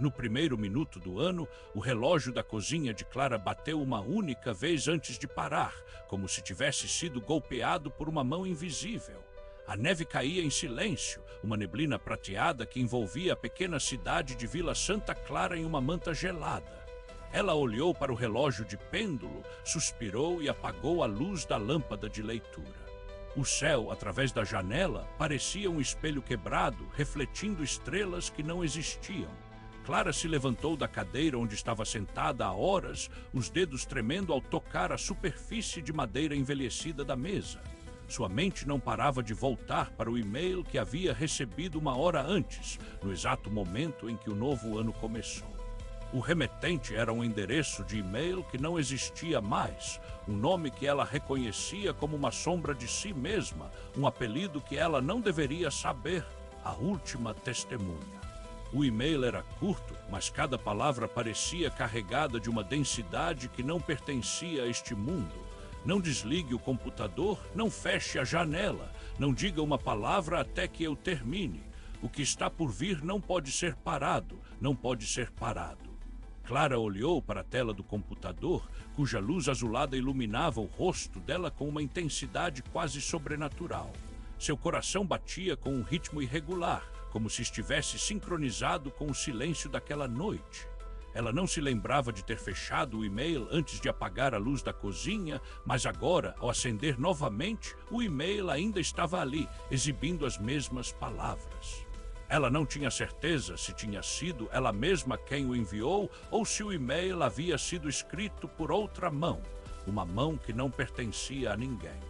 No primeiro minuto do ano, o relógio da cozinha de Clara bateu uma única vez antes de parar, como se tivesse sido golpeado por uma mão invisível. A neve caía em silêncio, uma neblina prateada que envolvia a pequena cidade de Vila Santa Clara em uma manta gelada. Ela olhou para o relógio de pêndulo, suspirou e apagou a luz da lâmpada de leitura. O céu, através da janela, parecia um espelho quebrado, refletindo estrelas que não existiam. Clara se levantou da cadeira onde estava sentada há horas, os dedos tremendo ao tocar a superfície de madeira envelhecida da mesa. Sua mente não parava de voltar para o e-mail que havia recebido uma hora antes, no exato momento em que o novo ano começou. O remetente era um endereço de e-mail que não existia mais, um nome que ela reconhecia como uma sombra de si mesma, um apelido que ela não deveria saber, a última testemunha. O e-mail era curto, mas cada palavra parecia carregada de uma densidade que não pertencia a este mundo. Não desligue o computador, não feche a janela, não diga uma palavra até que eu termine. O que está por vir não pode ser parado, não pode ser parado. Clara olhou para a tela do computador, cuja luz azulada iluminava o rosto dela com uma intensidade quase sobrenatural. Seu coração batia com um ritmo irregular, como se estivesse sincronizado com o silêncio daquela noite. Ela não se lembrava de ter fechado o e-mail antes de apagar a luz da cozinha, mas agora, ao acender novamente, o e-mail ainda estava ali, exibindo as mesmas palavras. Ela não tinha certeza se tinha sido ela mesma quem o enviou ou se o e-mail havia sido escrito por outra mão, uma mão que não pertencia a ninguém.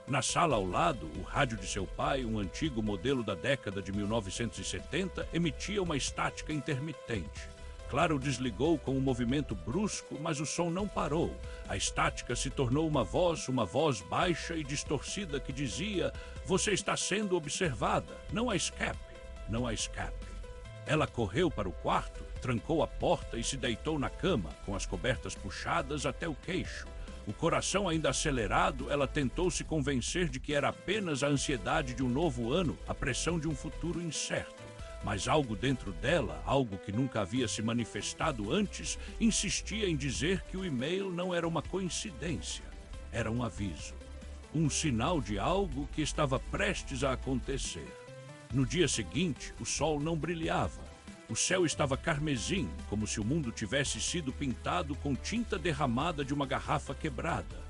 Na sala ao lado, o rádio de seu pai, um antigo modelo da década de 1970, emitia uma estática intermitente. Clara o desligou com um movimento brusco, mas o som não parou. A estática se tornou uma voz baixa e distorcida que dizia: "Você está sendo observada, não há escape, não há escape." Ela correu para o quarto, trancou a porta e se deitou na cama, com as cobertas puxadas até o queixo. O coração ainda acelerado, ela tentou se convencer de que era apenas a ansiedade de um novo ano, a pressão de um futuro incerto. Mas algo dentro dela, algo que nunca havia se manifestado antes, insistia em dizer que o e-mail não era uma coincidência. Era um aviso. Um sinal de algo que estava prestes a acontecer. No dia seguinte, o sol não brilhava. O céu estava carmesim, como se o mundo tivesse sido pintado com tinta derramada de uma garrafa quebrada.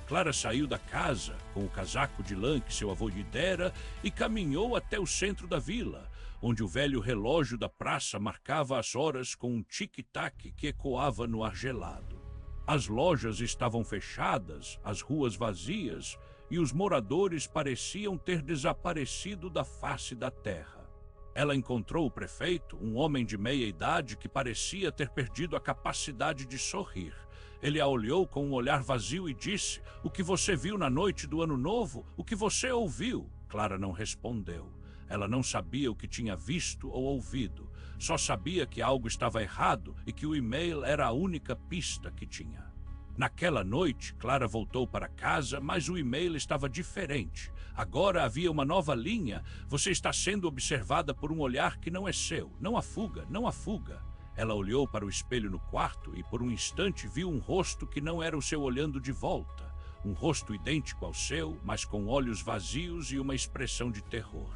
Clara saiu da casa, com o casaco de lã que seu avô lhe dera, e caminhou até o centro da vila, onde o velho relógio da praça marcava as horas com um tic-tac que ecoava no ar gelado. As lojas estavam fechadas, as ruas vazias, e os moradores pareciam ter desaparecido da face da terra. Ela encontrou o prefeito, um homem de meia idade que parecia ter perdido a capacidade de sorrir. Ele a olhou com um olhar vazio e disse: "O que você viu na noite do Ano Novo? O que você ouviu?" Clara não respondeu. Ela não sabia o que tinha visto ou ouvido. Só sabia que algo estava errado e que o e-mail era a única pista que tinha. Naquela noite, Clara voltou para casa, mas o e-mail estava diferente. Agora havia uma nova linha. "Você está sendo observada por um olhar que não é seu. Não há fuga, não há fuga." Ela olhou para o espelho no quarto e por um instante viu um rosto que não era o seu olhando de volta. Um rosto idêntico ao seu, mas com olhos vazios e uma expressão de terror.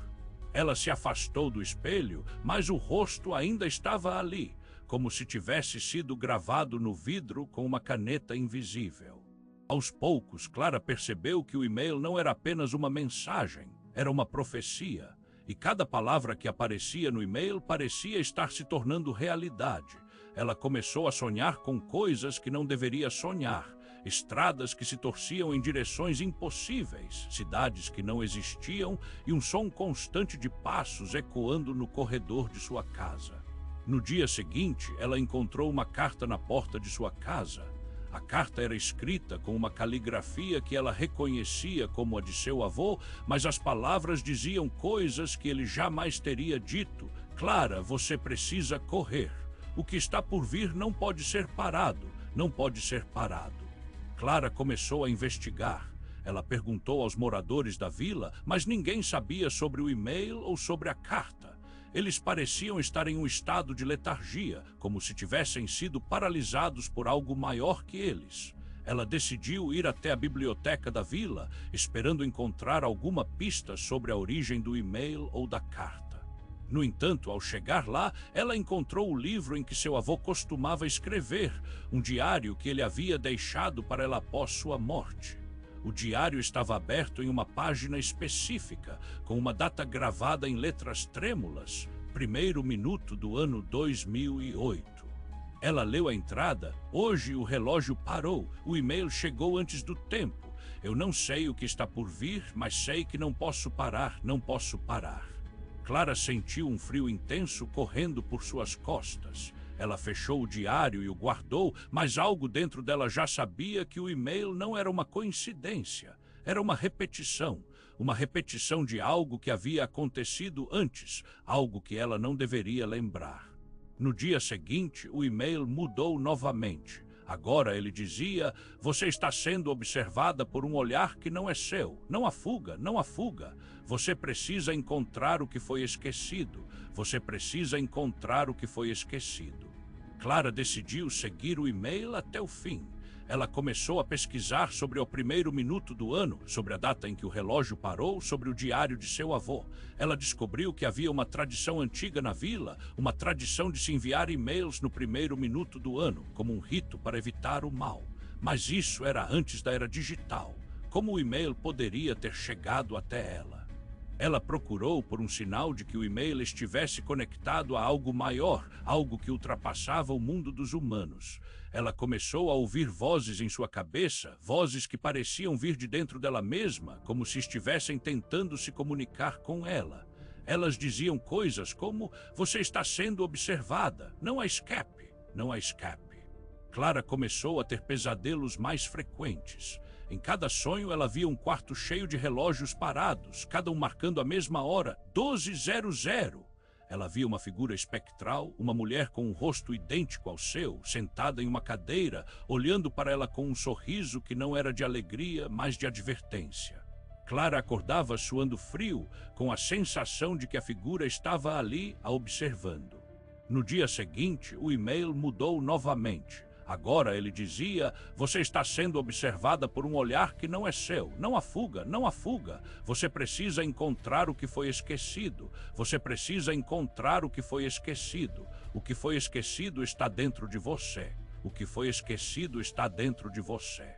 Ela se afastou do espelho, mas o rosto ainda estava ali, como se tivesse sido gravado no vidro com uma caneta invisível. Aos poucos, Clara percebeu que o e-mail não era apenas uma mensagem, era uma profecia. E cada palavra que aparecia no e-mail parecia estar se tornando realidade. Ela começou a sonhar com coisas que não deveria sonhar, estradas que se torciam em direções impossíveis, cidades que não existiam e um som constante de passos ecoando no corredor de sua casa. No dia seguinte, ela encontrou uma carta na porta de sua casa. A carta era escrita com uma caligrafia que ela reconhecia como a de seu avô, mas as palavras diziam coisas que ele jamais teria dito. "Clara, você precisa correr. O que está por vir não pode ser parado, não pode ser parado." Clara começou a investigar. Ela perguntou aos moradores da vila, mas ninguém sabia sobre o e-mail ou sobre a carta. Eles pareciam estar em um estado de letargia, como se tivessem sido paralisados por algo maior que eles. Ela decidiu ir até a biblioteca da vila, esperando encontrar alguma pista sobre a origem do e-mail ou da carta. No entanto, ao chegar lá, ela encontrou o livro em que seu avô costumava escrever, um diário que ele havia deixado para ela após sua morte. O diário estava aberto em uma página específica, com uma data gravada em letras trêmulas, 1º minuto do ano 2008. Ela leu a entrada: "Hoje o relógio parou, o e-mail chegou antes do tempo. Eu não sei o que está por vir, mas sei que não posso parar, não posso parar." Clara sentiu um frio intenso correndo por suas costas. Ela fechou o diário e o guardou, mas algo dentro dela já sabia que o e-mail não era uma coincidência. Era uma repetição de algo que havia acontecido antes, algo que ela não deveria lembrar. No dia seguinte, o e-mail mudou novamente. Agora ele dizia: "Você está sendo observada por um olhar que não é seu. Não há fuga, não há fuga. Você precisa encontrar o que foi esquecido. Você precisa encontrar o que foi esquecido." Clara decidiu seguir o e-mail até o fim. Ela começou a pesquisar sobre o 1º minuto do ano, sobre a data em que o relógio parou, sobre o diário de seu avô. Ela descobriu que havia uma tradição antiga na vila, uma tradição de se enviar e-mails no 1º minuto do ano, como um rito para evitar o mal. Mas isso era antes da era digital. Como o e-mail poderia ter chegado até ela? Ela procurou por um sinal de que o e-mail estivesse conectado a algo maior, algo que ultrapassava o mundo dos humanos. Ela começou a ouvir vozes em sua cabeça, vozes que pareciam vir de dentro dela mesma, como se estivessem tentando se comunicar com ela. Elas diziam coisas como: "Você está sendo observada, não há escape, não há escape." Clara começou a ter pesadelos mais frequentes. Em cada sonho ela via um quarto cheio de relógios parados, cada um marcando a mesma hora, 12:00. Ela via uma figura espectral, uma mulher com um rosto idêntico ao seu, sentada em uma cadeira, olhando para ela com um sorriso que não era de alegria, mas de advertência. Clara acordava suando frio, com a sensação de que a figura estava ali a observando. No dia seguinte, o e-mail mudou novamente. Agora ele dizia: "Você está sendo observada por um olhar que não é seu. Não há fuga, não há fuga. Você precisa encontrar o que foi esquecido. Você precisa encontrar o que foi esquecido. O que foi esquecido está dentro de você. O que foi esquecido está dentro de você."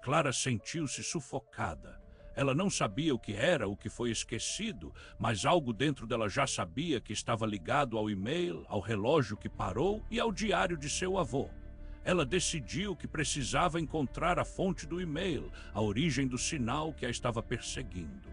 Clara sentiu-se sufocada. Ela não sabia o que era o que foi esquecido, mas algo dentro dela já sabia que estava ligado ao e-mail, ao relógio que parou e ao diário de seu avô. Ela decidiu que precisava encontrar a fonte do e-mail, a origem do sinal que a estava perseguindo.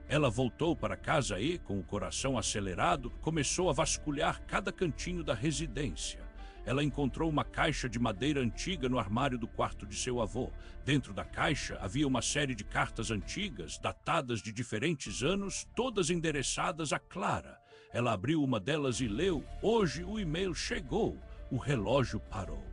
Ela voltou para casa e, com o coração acelerado, começou a vasculhar cada cantinho da residência. Ela encontrou uma caixa de madeira antiga no armário do quarto de seu avô. Dentro da caixa havia uma série de cartas antigas, datadas de diferentes anos, todas endereçadas a Clara. Ela abriu uma delas e leu: "Hoje o e-mail chegou, o relógio parou.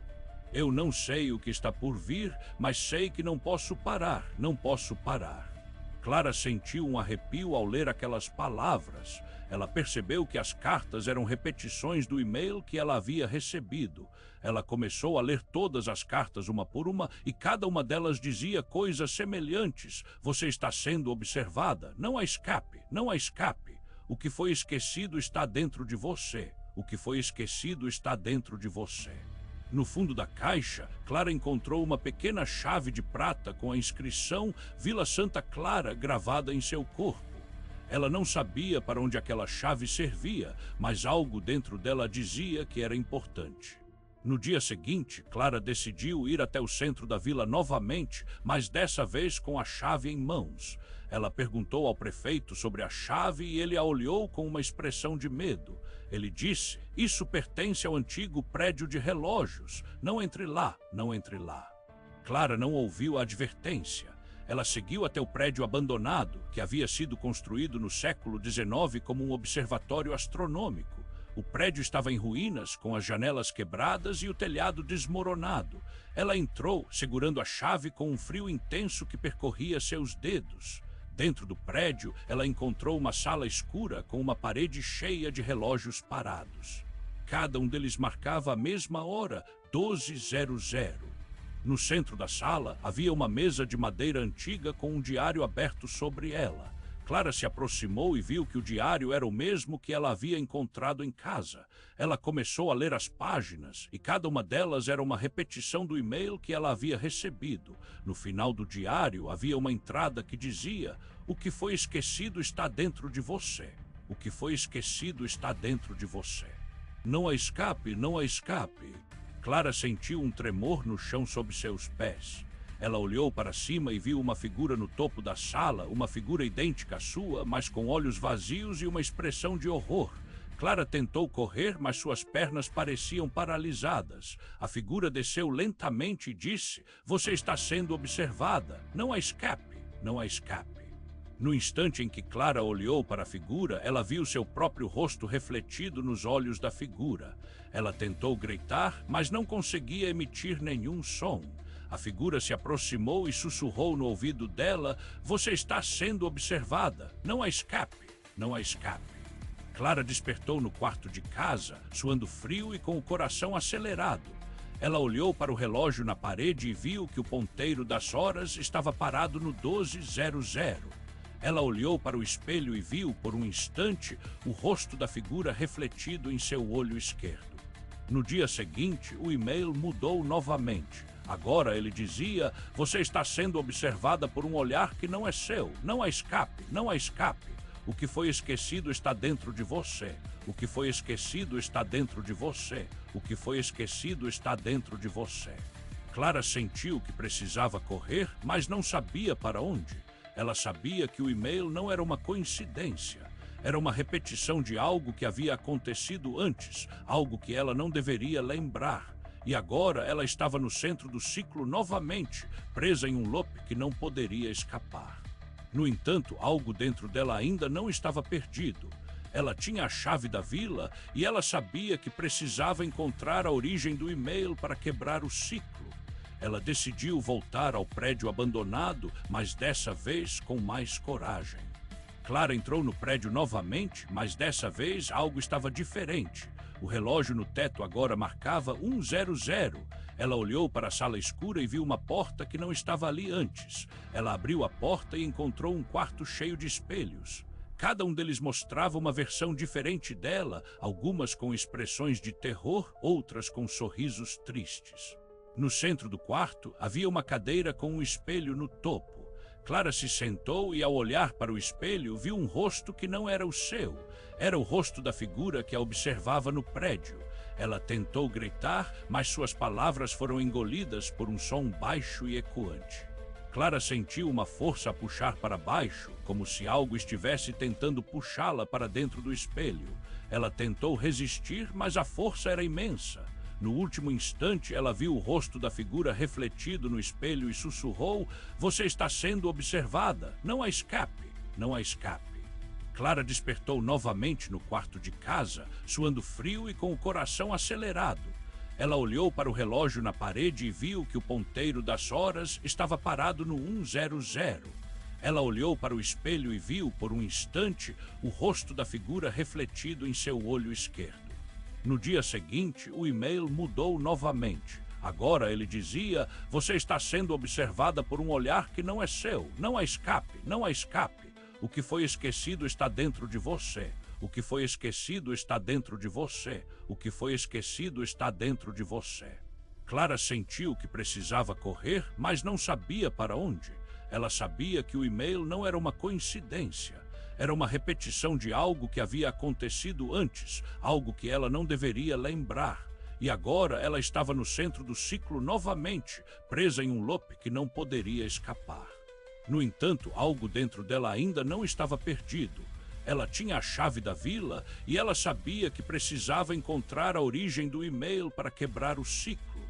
Eu não sei o que está por vir, mas sei que não posso parar, não posso parar." Clara sentiu um arrepio ao ler aquelas palavras. Ela percebeu que as cartas eram repetições do e-mail que ela havia recebido. Ela começou a ler todas as cartas uma por uma e cada uma delas dizia coisas semelhantes. "Você está sendo observada, não há escape, não há escape. O que foi esquecido está dentro de você. O que foi esquecido está dentro de você." No fundo da caixa, Clara encontrou uma pequena chave de prata com a inscrição Vila Santa Clara gravada em seu corpo. Ela não sabia para onde aquela chave servia, mas algo dentro dela dizia que era importante. No dia seguinte, Clara decidiu ir até o centro da vila novamente, mas dessa vez com a chave em mãos. Ela perguntou ao prefeito sobre a chave e ele a olhou com uma expressão de medo. Ele disse: "Isso pertence ao antigo prédio de relógios. Não entre lá, não entre lá." Clara não ouviu a advertência. Ela seguiu até o prédio abandonado, que havia sido construído no século XIX como um observatório astronômico. O prédio estava em ruínas, com as janelas quebradas e o telhado desmoronado. Ela entrou, segurando a chave com um frio intenso que percorria seus dedos. Dentro do prédio, ela encontrou uma sala escura com uma parede cheia de relógios parados. Cada um deles marcava a mesma hora, 12:00. No centro da sala, havia uma mesa de madeira antiga com um diário aberto sobre ela. Clara se aproximou e viu que o diário era o mesmo que ela havia encontrado em casa. Ela começou a ler as páginas, e cada uma delas era uma repetição do e-mail que ela havia recebido. No final do diário, havia uma entrada que dizia: "O que foi esquecido está dentro de você. O que foi esquecido está dentro de você. Não há escape, não há escape." Clara sentiu um tremor no chão sob seus pés. Ela olhou para cima e viu uma figura no topo da sala, uma figura idêntica à sua, mas com olhos vazios e uma expressão de horror. Clara tentou correr, mas suas pernas pareciam paralisadas. A figura desceu lentamente e disse: "Você está sendo observada. Não há escape, não há escape." No instante em que Clara olhou para a figura, ela viu seu próprio rosto refletido nos olhos da figura. Ela tentou gritar, mas não conseguia emitir nenhum som. A figura se aproximou e sussurrou no ouvido dela: "Você está sendo observada. Não há escape, não há escape." Clara despertou no quarto de casa, suando frio e com o coração acelerado. Ela olhou para o relógio na parede e viu que o ponteiro das horas estava parado no 12:00. Ela olhou para o espelho e viu, por um instante, o rosto da figura refletido em seu olho esquerdo. No dia seguinte, o e-mail mudou novamente. Agora ele dizia: "Você está sendo observada por um olhar que não é seu. Não há escape, não há escape. O que foi esquecido está dentro de você. O que foi esquecido está dentro de você. O que foi esquecido está dentro de você." Clara sentiu que precisava correr, mas não sabia para onde. Ela sabia que o e-mail não era uma coincidência. Era uma repetição de algo que havia acontecido antes, algo que ela não deveria lembrar. E agora ela estava no centro do ciclo novamente, presa em um loop que não poderia escapar. No entanto, algo dentro dela ainda não estava perdido. Ela tinha a chave da vila e ela sabia que precisava encontrar a origem do e-mail para quebrar o ciclo. Ela decidiu voltar ao prédio abandonado, mas dessa vez com mais coragem. Clara entrou no prédio novamente, mas dessa vez algo estava diferente. O relógio no teto agora marcava 1:00. Ela olhou para a sala escura e viu uma porta que não estava ali antes. Ela abriu a porta e encontrou um quarto cheio de espelhos. Cada um deles mostrava uma versão diferente dela, algumas com expressões de terror, outras com sorrisos tristes. No centro do quarto havia uma cadeira com um espelho no topo. Clara se sentou e, ao olhar para o espelho, viu um rosto que não era o seu. Era o rosto da figura que a observava no prédio. Ela tentou gritar, mas suas palavras foram engolidas por um som baixo e ecoante. Clara sentiu uma força a puxar para baixo, como se algo estivesse tentando puxá-la para dentro do espelho. Ela tentou resistir, mas a força era imensa. No último instante, ela viu o rosto da figura refletido no espelho e sussurrou: "Você está sendo observada. Não há escape, não há escape." Clara despertou novamente no quarto de casa, suando frio e com o coração acelerado. Ela olhou para o relógio na parede e viu que o ponteiro das horas estava parado no 1:00. Ela olhou para o espelho e viu, por um instante, o rosto da figura refletido em seu olho esquerdo. No dia seguinte, o e-mail mudou novamente. Agora ele dizia: "Você está sendo observada por um olhar que não é seu. Não há escape, não há escape. O que foi esquecido está dentro de você. O que foi esquecido está dentro de você. O que foi esquecido está dentro de você." Clara sentiu que precisava correr, mas não sabia para onde. Ela sabia que o e-mail não era uma coincidência. Era uma repetição de algo que havia acontecido antes, algo que ela não deveria lembrar. E agora ela estava no centro do ciclo novamente, presa em um loop que não poderia escapar. No entanto, algo dentro dela ainda não estava perdido. Ela tinha a chave da vila e ela sabia que precisava encontrar a origem do e-mail para quebrar o ciclo.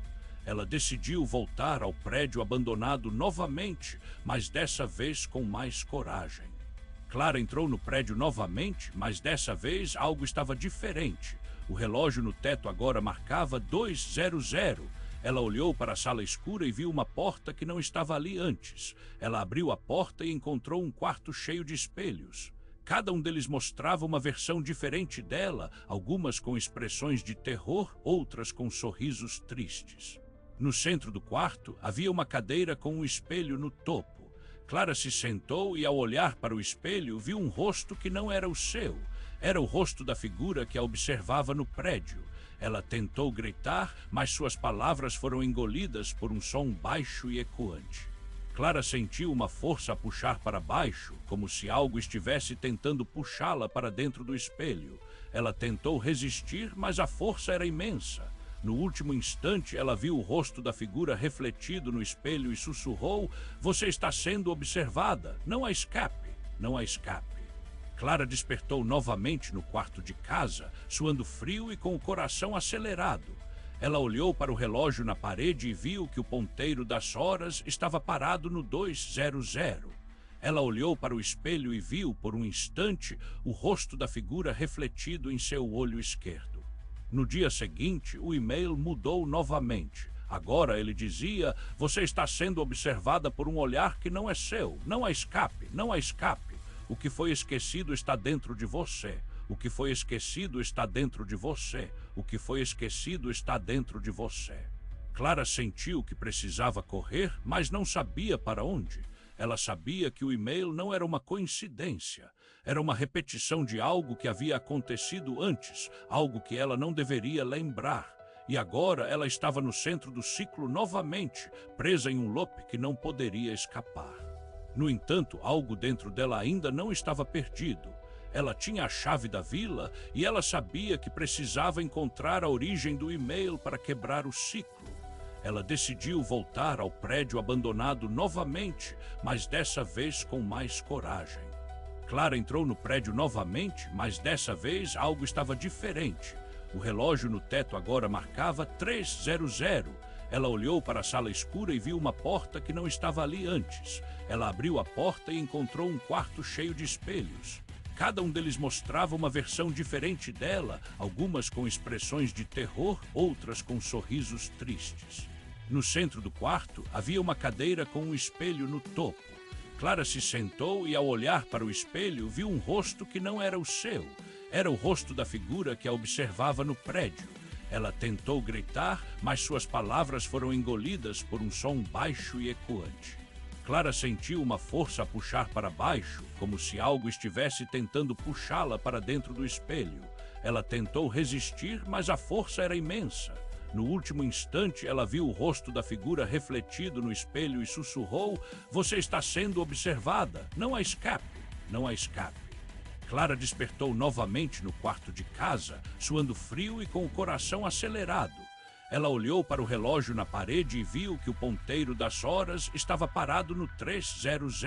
Ela decidiu voltar ao prédio abandonado novamente, mas dessa vez com mais coragem. Clara entrou no prédio novamente, mas dessa vez algo estava diferente. O relógio no teto agora marcava 2:00. Ela olhou para a sala escura e viu uma porta que não estava ali antes. Ela abriu a porta e encontrou um quarto cheio de espelhos. Cada um deles mostrava uma versão diferente dela, algumas com expressões de terror, outras com sorrisos tristes. No centro do quarto havia uma cadeira com um espelho no topo. Clara se sentou e, ao olhar para o espelho, viu um rosto que não era o seu. Era o rosto da figura que a observava no prédio. Ela tentou gritar, mas suas palavras foram engolidas por um som baixo e ecoante. Clara sentiu uma força a puxar para baixo, como se algo estivesse tentando puxá-la para dentro do espelho. Ela tentou resistir, mas a força era imensa. No último instante, ela viu o rosto da figura refletido no espelho e sussurrou: "Você está sendo observada. Não há escape. Não há escape." Clara despertou novamente no quarto de casa, suando frio e com o coração acelerado. Ela olhou para o relógio na parede e viu que o ponteiro das horas estava parado no 200. Ela olhou para o espelho e viu, por um instante, o rosto da figura refletido em seu olho esquerdo. No dia seguinte, o e-mail mudou novamente. Agora ele dizia: "Você está sendo observada por um olhar que não é seu. Não há escape, não há escape. O que foi esquecido está dentro de você. O que foi esquecido está dentro de você. O que foi esquecido está dentro de você." Clara sentiu que precisava correr, mas não sabia para onde. Ela sabia que o e-mail não era uma coincidência. Era uma repetição de algo que havia acontecido antes, algo que ela não deveria lembrar. E agora ela estava no centro do ciclo novamente, presa em um loop que não poderia escapar. No entanto, algo dentro dela ainda não estava perdido. Ela tinha a chave da vila e ela sabia que precisava encontrar a origem do e-mail para quebrar o ciclo. Ela decidiu voltar ao prédio abandonado novamente, mas dessa vez com mais coragem. Clara entrou no prédio novamente, mas dessa vez algo estava diferente. O relógio no teto agora marcava 300. Ela olhou para a sala escura e viu uma porta que não estava ali antes. Ela abriu a porta e encontrou um quarto cheio de espelhos. Cada um deles mostrava uma versão diferente dela, algumas com expressões de terror, outras com sorrisos tristes. No centro do quarto havia uma cadeira com um espelho no topo. Clara se sentou e, ao olhar para o espelho, viu um rosto que não era o seu. Era o rosto da figura que a observava no prédio. Ela tentou gritar, mas suas palavras foram engolidas por um som baixo e ecoante. Clara sentiu uma força a puxar para baixo, como se algo estivesse tentando puxá-la para dentro do espelho. Ela tentou resistir, mas a força era imensa. No último instante, ela viu o rosto da figura refletido no espelho e sussurrou: "Você está sendo observada. Não há escape. Não há escape." Clara despertou novamente no quarto de casa, suando frio e com o coração acelerado. Ela olhou para o relógio na parede e viu que o ponteiro das horas estava parado no 300.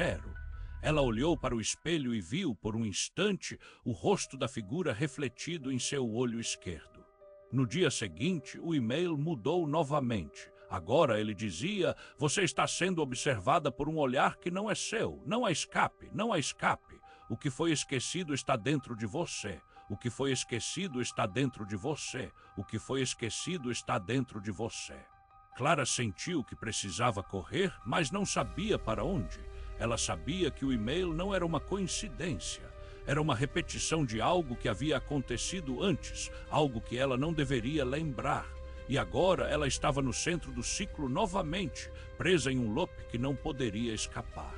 Ela olhou para o espelho e viu, por um instante, o rosto da figura refletido em seu olho esquerdo. No dia seguinte, o e-mail mudou novamente. Agora ele dizia: "Você está sendo observada por um olhar que não é seu. Não há escape, não há escape. O que foi esquecido está dentro de você. O que foi esquecido está dentro de você. O que foi esquecido está dentro de você." Clara sentiu que precisava correr, mas não sabia para onde. Ela sabia que o e-mail não era uma coincidência. Era uma repetição de algo que havia acontecido antes, algo que ela não deveria lembrar. E agora ela estava no centro do ciclo novamente, presa em um loop que não poderia escapar.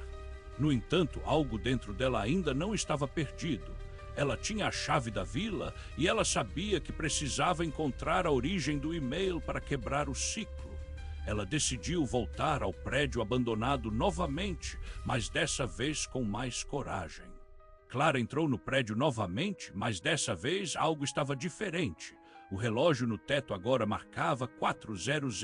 No entanto, algo dentro dela ainda não estava perdido. Ela tinha a chave da vila e ela sabia que precisava encontrar a origem do e-mail para quebrar o ciclo. Ela decidiu voltar ao prédio abandonado novamente, mas dessa vez com mais coragem. Clara entrou no prédio novamente, mas dessa vez algo estava diferente. O relógio no teto agora marcava 400.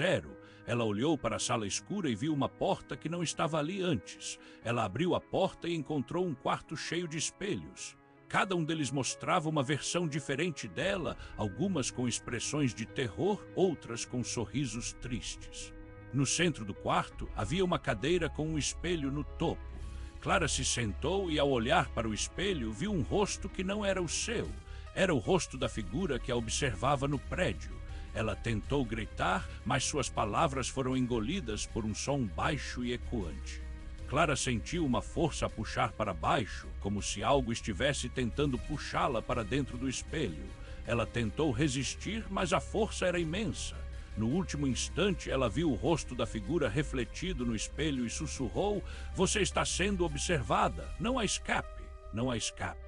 Ela olhou para a sala escura e viu uma porta que não estava ali antes. Ela abriu a porta e encontrou um quarto cheio de espelhos. Cada um deles mostrava uma versão diferente dela, algumas com expressões de terror, outras com sorrisos tristes. No centro do quarto havia uma cadeira com um espelho no topo. Clara se sentou e, ao olhar para o espelho, viu um rosto que não era o seu. Era o rosto da figura que a observava no prédio. Ela tentou gritar, mas suas palavras foram engolidas por um som baixo e ecoante. Clara sentiu uma força a puxar para baixo, como se algo estivesse tentando puxá-la para dentro do espelho. Ela tentou resistir, mas a força era imensa. No último instante, ela viu o rosto da figura refletido no espelho e sussurrou: "Você está sendo observada. Não há escape. Não há escape."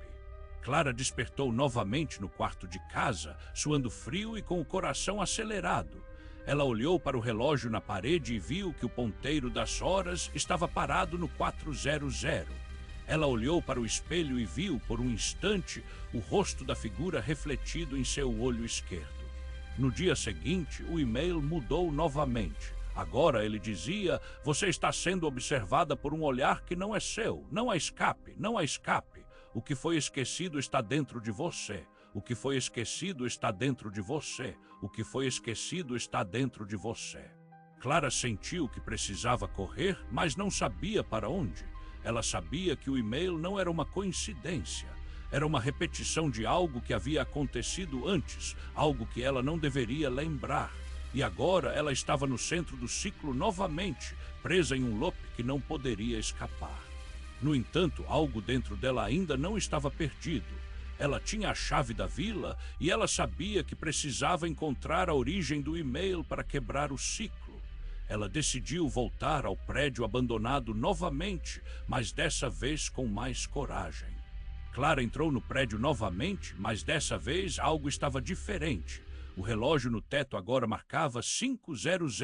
Clara despertou novamente no quarto de casa, suando frio e com o coração acelerado. Ela olhou para o relógio na parede e viu que o ponteiro das horas estava parado no 400. Ela olhou para o espelho e viu, por um instante, o rosto da figura refletido em seu olho esquerdo. No dia seguinte, o e-mail mudou novamente. Agora ele dizia: "Você está sendo observada por um olhar que não é seu. Não há escape, não há escape. O que foi esquecido está dentro de você. O que foi esquecido está dentro de você. O que foi esquecido está dentro de você." Clara sentiu que precisava correr, mas não sabia para onde. Ela sabia que o e-mail não era uma coincidência. Era uma repetição de algo que havia acontecido antes, algo que ela não deveria lembrar. E agora ela estava no centro do ciclo novamente, presa em um loop que não poderia escapar. No entanto, algo dentro dela ainda não estava perdido. Ela tinha a chave da vila e ela sabia que precisava encontrar a origem do e-mail para quebrar o ciclo. Ela decidiu voltar ao prédio abandonado novamente, mas dessa vez com mais coragem. Clara entrou no prédio novamente, mas dessa vez algo estava diferente. O relógio no teto agora marcava 500.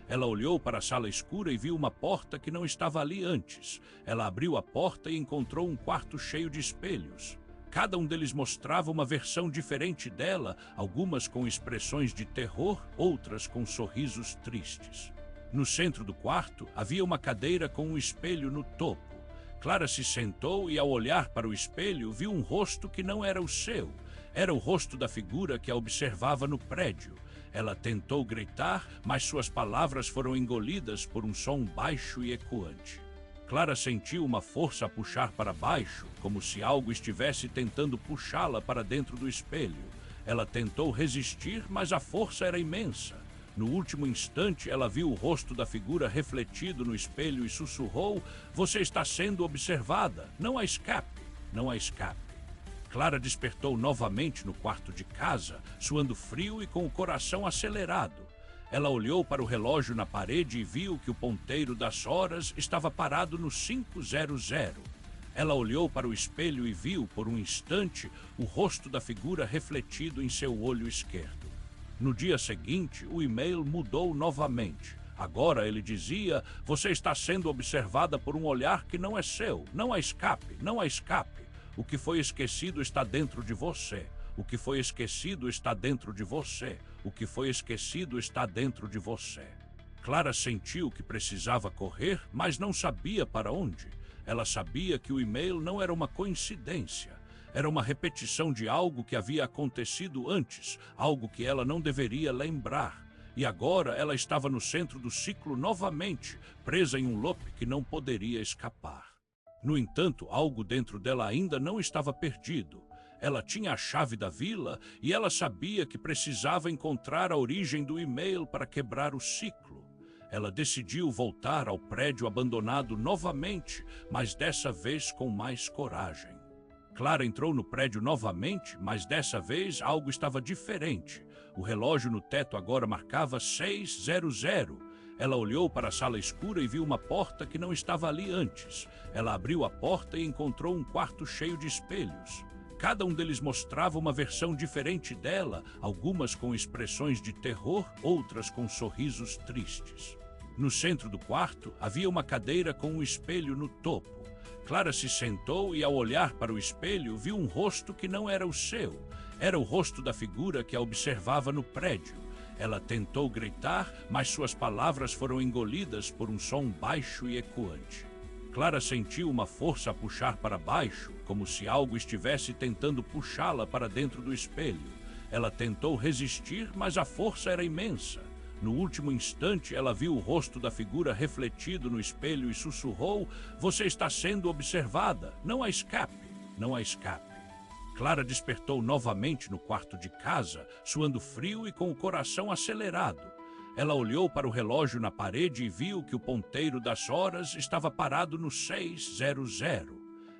Ela olhou para a sala escura e viu uma porta que não estava ali antes. Ela abriu a porta e encontrou um quarto cheio de espelhos. Cada um deles mostrava uma versão diferente dela, algumas com expressões de terror, outras com sorrisos tristes. No centro do quarto havia uma cadeira com um espelho no topo. Clara se sentou e, ao olhar para o espelho, viu um rosto que não era o seu. Era o rosto da figura que a observava no prédio. Ela tentou gritar, mas suas palavras foram engolidas por um som baixo e ecoante. Clara sentiu uma força a puxar para baixo, como se algo estivesse tentando puxá-la para dentro do espelho. Ela tentou resistir, mas a força era imensa. No último instante, ela viu o rosto da figura refletido no espelho e sussurrou: "Você está sendo observada. Não há escape. Não há escape." Clara despertou novamente no quarto de casa, suando frio e com o coração acelerado. Ela olhou para o relógio na parede e viu que o ponteiro das horas estava parado no 500. Ela olhou para o espelho e viu, por um instante, o rosto da figura refletido em seu olho esquerdo. No dia seguinte, o e-mail mudou novamente. Agora ele dizia: "Você está sendo observada por um olhar que não é seu. Não há escape, não há escape. O que foi esquecido está dentro de você. O que foi esquecido está dentro de você. O que foi esquecido está dentro de você." Clara sentiu que precisava correr, mas não sabia para onde. Ela sabia que o e-mail não era uma coincidência. Era uma repetição de algo que havia acontecido antes, algo que ela não deveria lembrar. E agora ela estava no centro do ciclo novamente, presa em um loop que não poderia escapar. No entanto, algo dentro dela ainda não estava perdido. Ela tinha a chave da vila e ela sabia que precisava encontrar a origem do e-mail para quebrar o ciclo. Ela decidiu voltar ao prédio abandonado novamente, mas dessa vez com mais coragem. Clara entrou no prédio novamente, mas dessa vez algo estava diferente. O relógio no teto agora marcava 600. Ela olhou para a sala escura e viu uma porta que não estava ali antes. Ela abriu a porta e encontrou um quarto cheio de espelhos. Cada um deles mostrava uma versão diferente dela, algumas com expressões de terror, outras com sorrisos tristes. No centro do quarto havia uma cadeira com um espelho no topo. Clara se sentou e, ao olhar para o espelho, viu um rosto que não era o seu. Era o rosto da figura que a observava no prédio. Ela tentou gritar, mas suas palavras foram engolidas por um som baixo e ecoante. Clara sentiu uma força a puxar para baixo, como se algo estivesse tentando puxá-la para dentro do espelho. Ela tentou resistir, mas a força era imensa. No último instante, ela viu o rosto da figura refletido no espelho e sussurrou: "Você está sendo observada. Não há escape. Não há escape." Clara despertou novamente no quarto de casa, suando frio e com o coração acelerado. Ela olhou para o relógio na parede e viu que o ponteiro das horas estava parado no 600.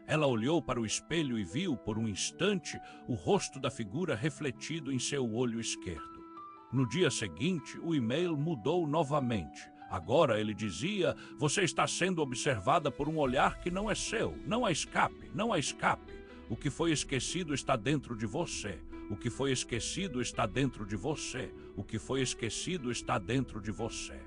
Ela olhou para o espelho e viu, por um instante, o rosto da figura refletido em seu olho esquerdo. No dia seguinte, o e-mail mudou novamente. Agora ele dizia: você está sendo observada por um olhar que não é seu. Não há escape, não há escape. O que foi esquecido está dentro de você. O que foi esquecido está dentro de você. O que foi esquecido está dentro de você.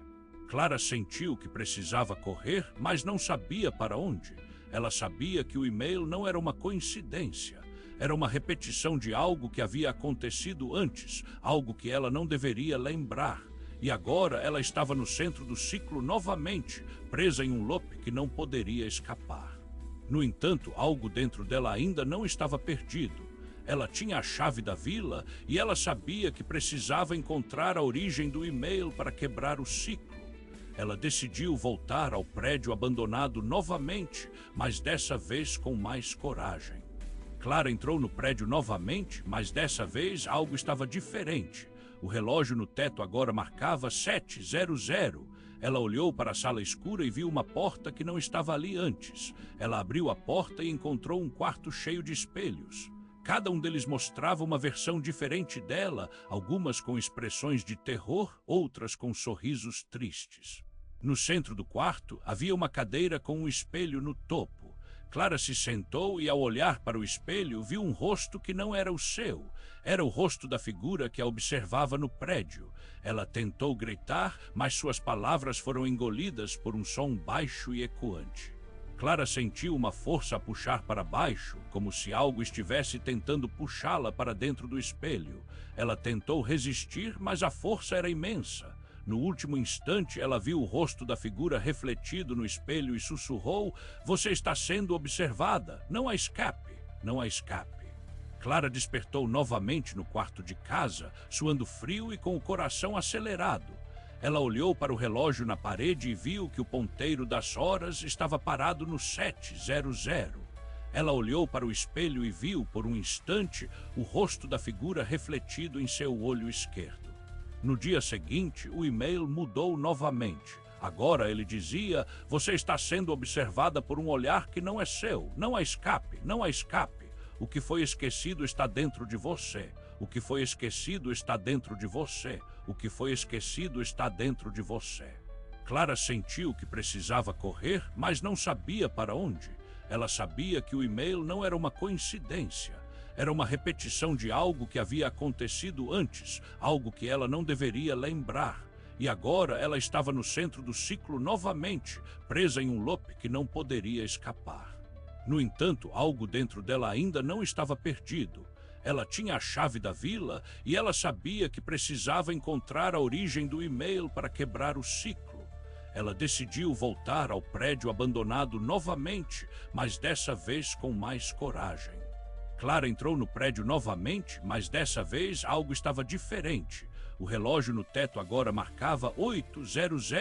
Clara sentiu que precisava correr, mas não sabia para onde. Ela sabia que o e-mail não era uma coincidência. Era uma repetição de algo que havia acontecido antes, algo que ela não deveria lembrar. E agora ela estava no centro do ciclo novamente, presa em um loop que não poderia escapar. No entanto, algo dentro dela ainda não estava perdido. Ela tinha a chave da vila e ela sabia que precisava encontrar a origem do e-mail para quebrar o ciclo. Ela decidiu voltar ao prédio abandonado novamente, mas dessa vez com mais coragem. Clara entrou no prédio novamente, mas dessa vez algo estava diferente. O relógio no teto agora marcava 700. Ela olhou para a sala escura e viu uma porta que não estava ali antes. Ela abriu a porta e encontrou um quarto cheio de espelhos. Cada um deles mostrava uma versão diferente dela, algumas com expressões de terror, outras com sorrisos tristes. No centro do quarto havia uma cadeira com um espelho no topo. Clara se sentou e, ao olhar para o espelho, viu um rosto que não era o seu. Era o rosto da figura que a observava no prédio. Ela tentou gritar, mas suas palavras foram engolidas por um som baixo e ecoante. Clara sentiu uma força a puxar para baixo, como se algo estivesse tentando puxá-la para dentro do espelho. Ela tentou resistir, mas a força era imensa. No último instante, ela viu o rosto da figura refletido no espelho e sussurrou: você está sendo observada. Não há escape, não há escape. Clara despertou novamente no quarto de casa, suando frio e com o coração acelerado. Ela olhou para o relógio na parede e viu que o ponteiro das horas estava parado no 700. Ela olhou para o espelho e viu, por um instante, o rosto da figura refletido em seu olho esquerdo. No dia seguinte, o e-mail mudou novamente. Agora ele dizia: você está sendo observada por um olhar que não é seu. Não há escape, não há escape. O que foi esquecido está dentro de você. O que foi esquecido está dentro de você. O que foi esquecido está dentro de você. Clara sentiu que precisava correr, mas não sabia para onde. Ela sabia que o e-mail não era uma coincidência. Era uma repetição de algo que havia acontecido antes, algo que ela não deveria lembrar. E agora ela estava no centro do ciclo novamente, presa em um loop que não poderia escapar. No entanto, algo dentro dela ainda não estava perdido. Ela tinha a chave da vila e ela sabia que precisava encontrar a origem do e-mail para quebrar o ciclo. Ela decidiu voltar ao prédio abandonado novamente, mas dessa vez com mais coragem. Clara entrou no prédio novamente, mas dessa vez algo estava diferente. O relógio no teto agora marcava 800.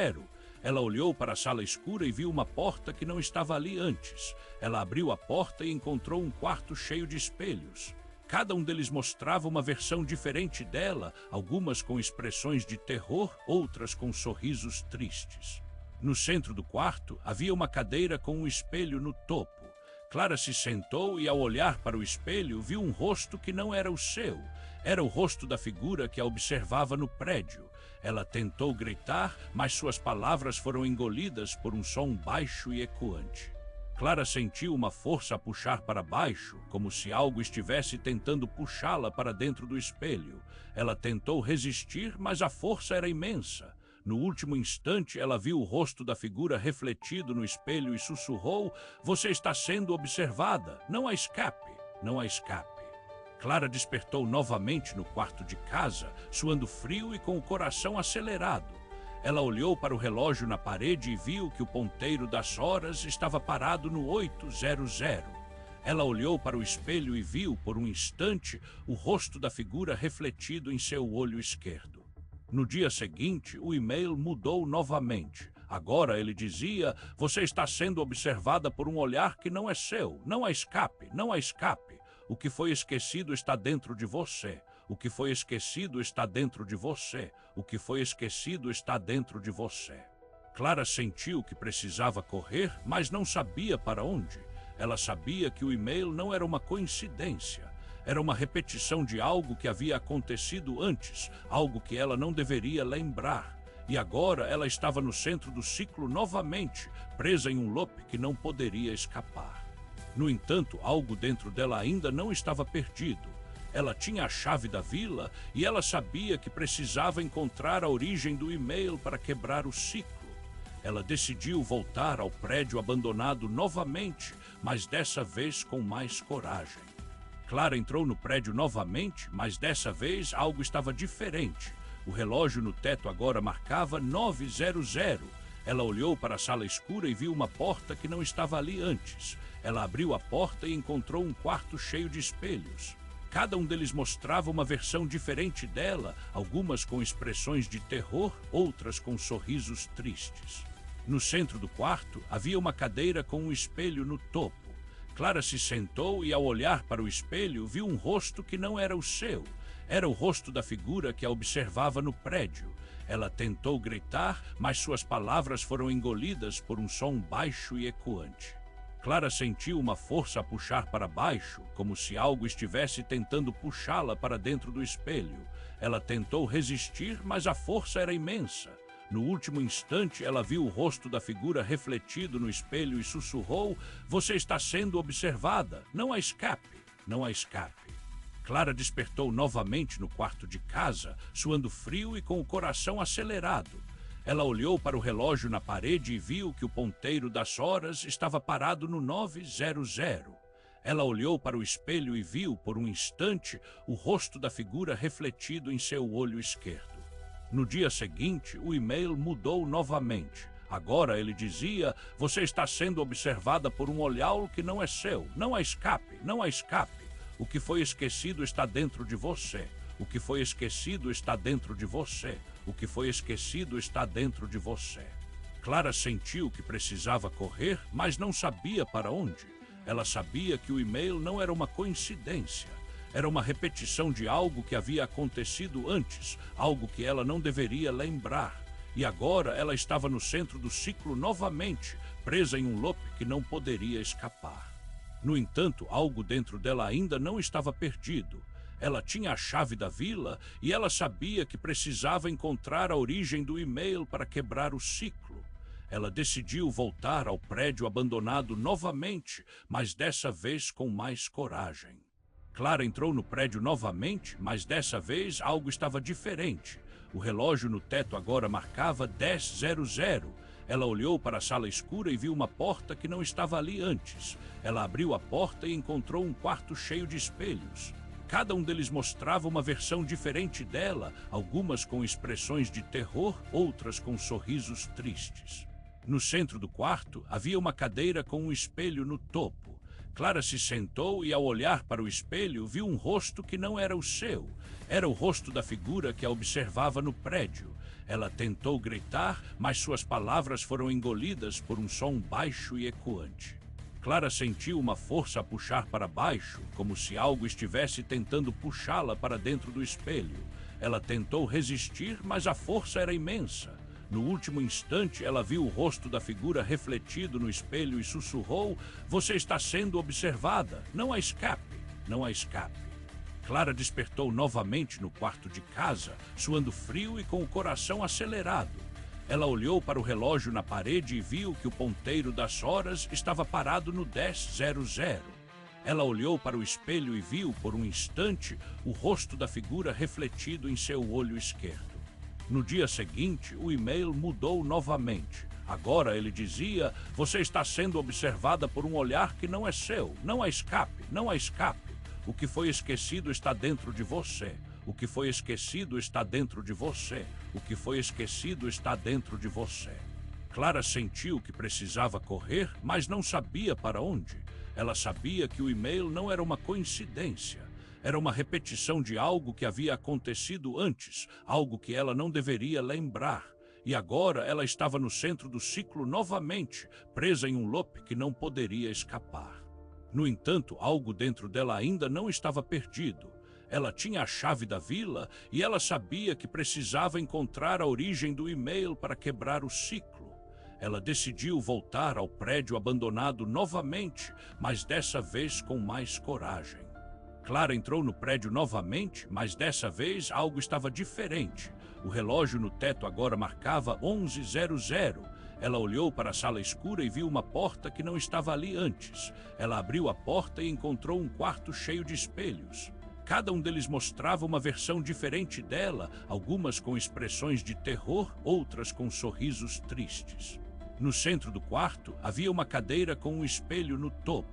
Ela olhou para a sala escura e viu uma porta que não estava ali antes. Ela abriu a porta e encontrou um quarto cheio de espelhos. Cada um deles mostrava uma versão diferente dela, algumas com expressões de terror, outras com sorrisos tristes. No centro do quarto havia uma cadeira com um espelho no topo. Clara se sentou e, ao olhar para o espelho, viu um rosto que não era o seu. Era o rosto da figura que a observava no prédio. Ela tentou gritar, mas suas palavras foram engolidas por um som baixo e ecoante. Clara sentiu uma força a puxar para baixo, como se algo estivesse tentando puxá-la para dentro do espelho. Ela tentou resistir, mas a força era imensa. No último instante, ela viu o rosto da figura refletido no espelho e sussurrou: você está sendo observada. Não há escape, não há escape. Clara despertou novamente no quarto de casa, suando frio e com o coração acelerado. Ela olhou para o relógio na parede e viu que o ponteiro das horas estava parado no 800. Ela olhou para o espelho e viu, por um instante, o rosto da figura refletido em seu olho esquerdo. No dia seguinte, o e-mail mudou novamente. Agora ele dizia: você está sendo observada por um olhar que não é seu. Não há escape, não há escape. O O que foi esquecido está dentro de você. O que foi esquecido está dentro de você. O que foi esquecido está dentro de você. Clara sentiu que precisava correr, mas não sabia para onde. Ela sabia que o e-mail não era uma coincidência. Era uma repetição de algo que havia acontecido antes, algo que ela não deveria lembrar. E agora ela estava no centro do ciclo novamente, presa em um loop que não poderia escapar. No entanto, algo dentro dela ainda não estava perdido. Ela tinha a chave da vila e ela sabia que precisava encontrar a origem do e-mail para quebrar o ciclo. Ela decidiu voltar ao prédio abandonado novamente, mas dessa vez com mais coragem. Clara entrou no prédio novamente, mas dessa vez algo estava diferente. O relógio no teto agora marcava 900. Ela olhou para a sala escura e viu uma porta que não estava ali antes. Ela abriu a porta e encontrou um quarto cheio de espelhos. Cada um deles mostrava uma versão diferente dela, algumas com expressões de terror, outras com sorrisos tristes. No centro do quarto havia uma cadeira com um espelho no topo. Clara se sentou e, ao olhar para o espelho, viu um rosto que não era o seu. Era o rosto da figura que a observava no prédio. Ela tentou gritar, mas suas palavras foram engolidas por um som baixo e ecoante. Clara sentiu uma força a puxar para baixo, como se algo estivesse tentando puxá-la para dentro do espelho. Ela tentou resistir, mas a força era imensa. No último instante, ela viu o rosto da figura refletido no espelho e sussurrou: "Você está sendo observada. Não há escape. Não há escape." Clara despertou novamente no quarto de casa, suando frio e com o coração acelerado. Ela olhou para o relógio na parede e viu que o ponteiro das horas estava parado no 900. Ela olhou para o espelho e viu, por um instante, o rosto da figura refletido em seu olho esquerdo. No dia seguinte, o e-mail mudou novamente. Agora ele dizia: "Você está sendo observada por um olhar que não é seu. Não há escape, não há escape. O que foi esquecido está dentro de você. O que foi esquecido está dentro de você. O que foi esquecido está dentro de você." Clara sentiu que precisava correr, mas não sabia para onde. Ela sabia que o e-mail não era uma coincidência. Era uma repetição de algo que havia acontecido antes, algo que ela não deveria lembrar. E agora ela estava no centro do ciclo novamente, presa em um loop que não poderia escapar. No entanto, algo dentro dela ainda não estava perdido. Ela tinha a chave da vila e ela sabia que precisava encontrar a origem do e-mail para quebrar o ciclo. Ela decidiu voltar ao prédio abandonado novamente, mas dessa vez com mais coragem. Clara entrou no prédio novamente, mas dessa vez algo estava diferente. O relógio no teto agora marcava 10:00. Ela olhou para a sala escura e viu uma porta que não estava ali antes. Ela abriu a porta e encontrou um quarto cheio de espelhos. Cada um deles mostrava uma versão diferente dela, algumas com expressões de terror, outras com sorrisos tristes. No centro do quarto havia uma cadeira com um espelho no topo. Clara se sentou e, ao olhar para o espelho, viu um rosto que não era o seu. Era o rosto da figura que a observava no prédio. Ela tentou gritar, mas suas palavras foram engolidas por um som baixo e ecoante. Clara sentiu uma força a puxar para baixo, como se algo estivesse tentando puxá-la para dentro do espelho. Ela tentou resistir, mas a força era imensa. No último instante, ela viu o rosto da figura refletido no espelho e sussurrou: "Você está sendo observada. Não há escape. Não há escape." Clara despertou novamente no quarto de casa, suando frio e com o coração acelerado. Ela olhou para o relógio na parede e viu que o ponteiro das horas estava parado no 10:00. Ela olhou para o espelho e viu, por um instante, o rosto da figura refletido em seu olho esquerdo. No dia seguinte, o e-mail mudou novamente. Agora ele dizia: "Você está sendo observada por um olhar que não é seu. Não há escape, não há escape. O que foi esquecido está dentro de você. O que foi esquecido está dentro de você. O que foi esquecido está dentro de você." Clara sentiu que precisava correr, mas não sabia para onde. Ela sabia que o e-mail não era uma coincidência. Era uma repetição de algo que havia acontecido antes, algo que ela não deveria lembrar. E agora ela estava no centro do ciclo novamente, presa em um loop que não poderia escapar. No entanto, algo dentro dela ainda não estava perdido. Ela tinha a chave da vila e ela sabia que precisava encontrar a origem do e-mail para quebrar o ciclo. Ela decidiu voltar ao prédio abandonado novamente, mas dessa vez com mais coragem. Clara entrou no prédio novamente, mas dessa vez algo estava diferente. O relógio no teto agora marcava 11:00. Ela olhou para a sala escura e viu uma porta que não estava ali antes. Ela abriu a porta e encontrou um quarto cheio de espelhos. Cada um deles mostrava uma versão diferente dela, algumas com expressões de terror, outras com sorrisos tristes. No centro do quarto havia uma cadeira com um espelho no topo.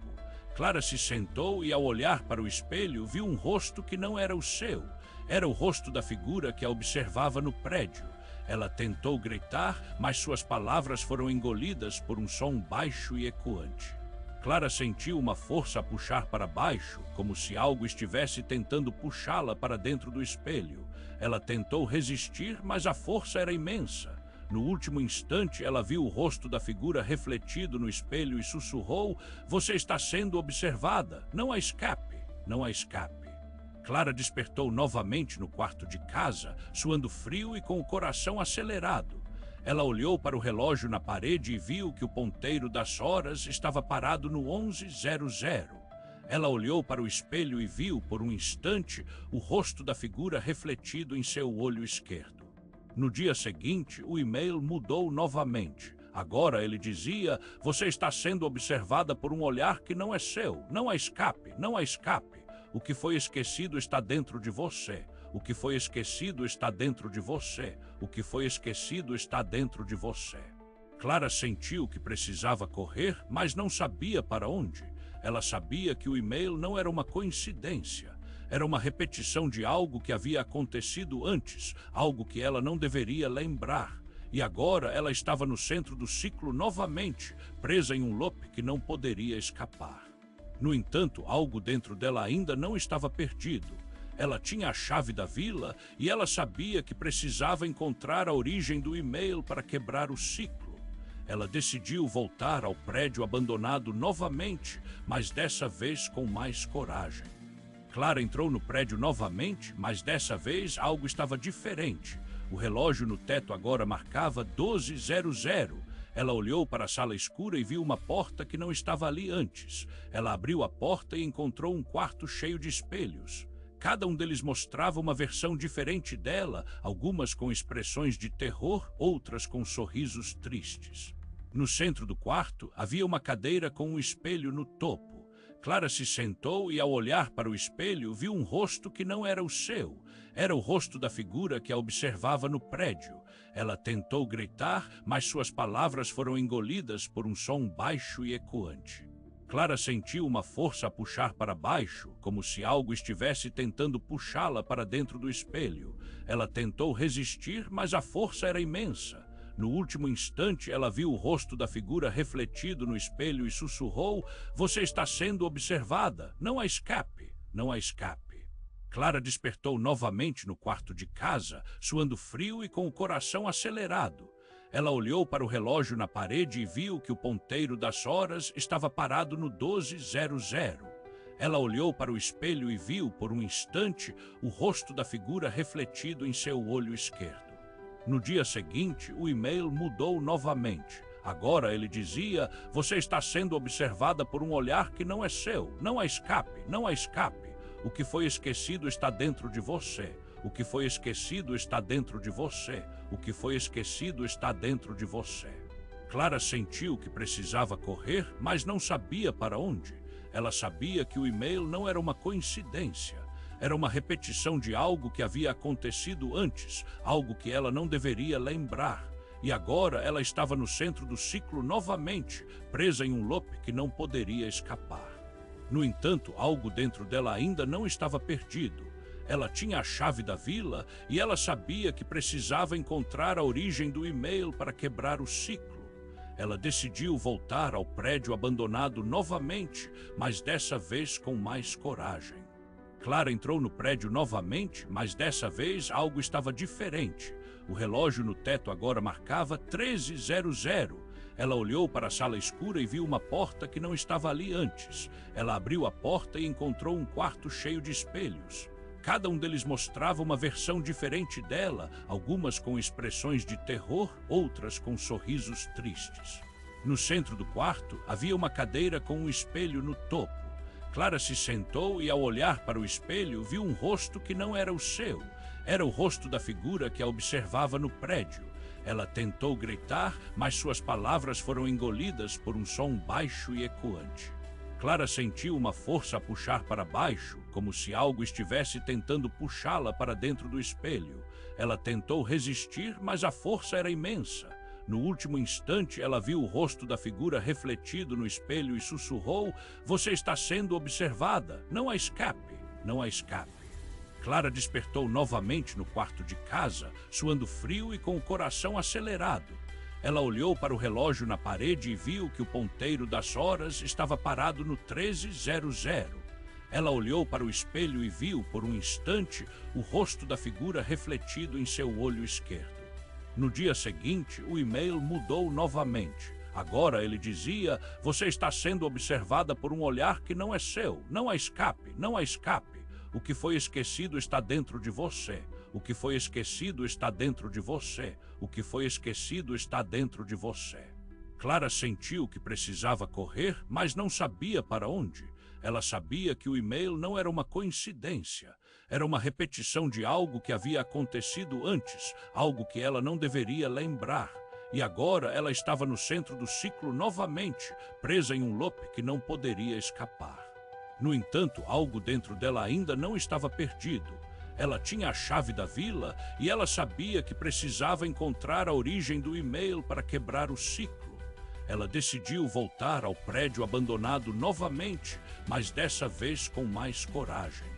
Clara se sentou e, ao olhar para o espelho, viu um rosto que não era o seu. Era o rosto da figura que a observava no prédio. Ela tentou gritar, mas suas palavras foram engolidas por um som baixo e ecoante. Clara sentiu uma força a puxar para baixo, como se algo estivesse tentando puxá-la para dentro do espelho. Ela tentou resistir, mas a força era imensa. No último instante, ela viu o rosto da figura refletido no espelho e sussurrou: "Você está sendo observada. Não há escape. Não há escape." Clara despertou novamente no quarto de casa, suando frio e com o coração acelerado. Ela olhou para o relógio na parede e viu que o ponteiro das horas estava parado no 11:00. Ela olhou para o espelho e viu, por um instante, o rosto da figura refletido em seu olho esquerdo. No dia seguinte, o e-mail mudou novamente. Agora ele dizia: "Você está sendo observada por um olhar que não é seu. Não há escape, não há escape. O que foi esquecido está dentro de você. O que foi esquecido está dentro de você. O que foi esquecido está dentro de você." Clara sentiu que precisava correr, mas não sabia para onde. Ela sabia que o e-mail não era uma coincidência. Era uma repetição de algo que havia acontecido antes, algo que ela não deveria lembrar. E agora ela estava no centro do ciclo novamente, presa em um loop que não poderia escapar. No entanto, algo dentro dela ainda não estava perdido. Ela tinha a chave da vila e ela sabia que precisava encontrar a origem do e-mail para quebrar o ciclo. Ela decidiu voltar ao prédio abandonado novamente, mas dessa vez com mais coragem. Clara entrou no prédio novamente, mas dessa vez algo estava diferente. O relógio no teto agora marcava 12:00. Ela olhou para a sala escura e viu uma porta que não estava ali antes. Ela abriu a porta e encontrou um quarto cheio de espelhos. Cada um deles mostrava uma versão diferente dela, algumas com expressões de terror, outras com sorrisos tristes. No centro do quarto havia uma cadeira com um espelho no topo. Clara se sentou e, ao olhar para o espelho, viu um rosto que não era o seu. Era o rosto da figura que a observava no prédio. Ela tentou gritar, mas suas palavras foram engolidas por um som baixo e ecoante. Clara sentiu uma força a puxar para baixo, como se algo estivesse tentando puxá-la para dentro do espelho. Ela tentou resistir, mas a força era imensa. No último instante, ela viu o rosto da figura refletido no espelho e sussurrou: "Você está sendo observada. Não há escape. Não há escape." Clara despertou novamente no quarto de casa, suando frio e com o coração acelerado. Ela olhou para o relógio na parede e viu que o ponteiro das horas estava parado no 12:00. Ela olhou para o espelho e viu, por um instante, o rosto da figura refletido em seu olho esquerdo. No dia seguinte, o e-mail mudou novamente. Agora ele dizia: "Você está sendo observada por um olhar que não é seu. Não há escape, não há escape. O que foi esquecido está dentro de você. O que foi esquecido está dentro de você. O que foi esquecido está dentro de você." Clara sentiu que precisava correr, mas não sabia para onde. Ela sabia que o e-mail não era uma coincidência. Era uma repetição de algo que havia acontecido antes, algo que ela não deveria lembrar. E agora ela estava no centro do ciclo novamente, presa em um loop que não poderia escapar. No entanto, algo dentro dela ainda não estava perdido. Ela tinha a chave da vila e ela sabia que precisava encontrar a origem do e-mail para quebrar o ciclo. Ela decidiu voltar ao prédio abandonado novamente, mas dessa vez com mais coragem. Clara entrou no prédio novamente, mas dessa vez algo estava diferente. O relógio no teto agora marcava 13:00. Ela olhou para a sala escura e viu uma porta que não estava ali antes. Ela abriu a porta e encontrou um quarto cheio de espelhos. Cada um deles mostrava uma versão diferente dela, algumas com expressões de terror, outras com sorrisos tristes. No centro do quarto havia uma cadeira com um espelho no topo. Clara se sentou e, ao olhar para o espelho, viu um rosto que não era o seu. Era o rosto da figura que a observava no prédio. Ela tentou gritar, mas suas palavras foram engolidas por um som baixo e ecoante. Clara sentiu uma força a puxar para baixo, como se algo estivesse tentando puxá-la para dentro do espelho. Ela tentou resistir, mas a força era imensa. No último instante, ela viu o rosto da figura refletido no espelho e sussurrou: "Você está sendo observada. Não há escape. Não há escape." Clara despertou novamente no quarto de casa, suando frio e com o coração acelerado. Ela olhou para o relógio na parede e viu que o ponteiro das horas estava parado no 13:00. Ela olhou para o espelho e viu, por um instante, o rosto da figura refletido em seu olho esquerdo. No dia seguinte, o e-mail mudou novamente. Agora ele dizia: "Você está sendo observada por um olhar que não é seu. Não há escape, não há escape. O que foi esquecido está dentro de você. O que foi esquecido está dentro de você. O que foi esquecido está dentro de você." Clara sentiu que precisava correr, mas não sabia para onde. Ela sabia que o e-mail não era uma coincidência. Era uma repetição de algo que havia acontecido antes, algo que ela não deveria lembrar. E agora ela estava no centro do ciclo novamente, presa em um loop que não poderia escapar. No entanto, algo dentro dela ainda não estava perdido. Ela tinha a chave da vila e ela sabia que precisava encontrar a origem do e-mail para quebrar o ciclo. Ela decidiu voltar ao prédio abandonado novamente, mas dessa vez com mais coragem.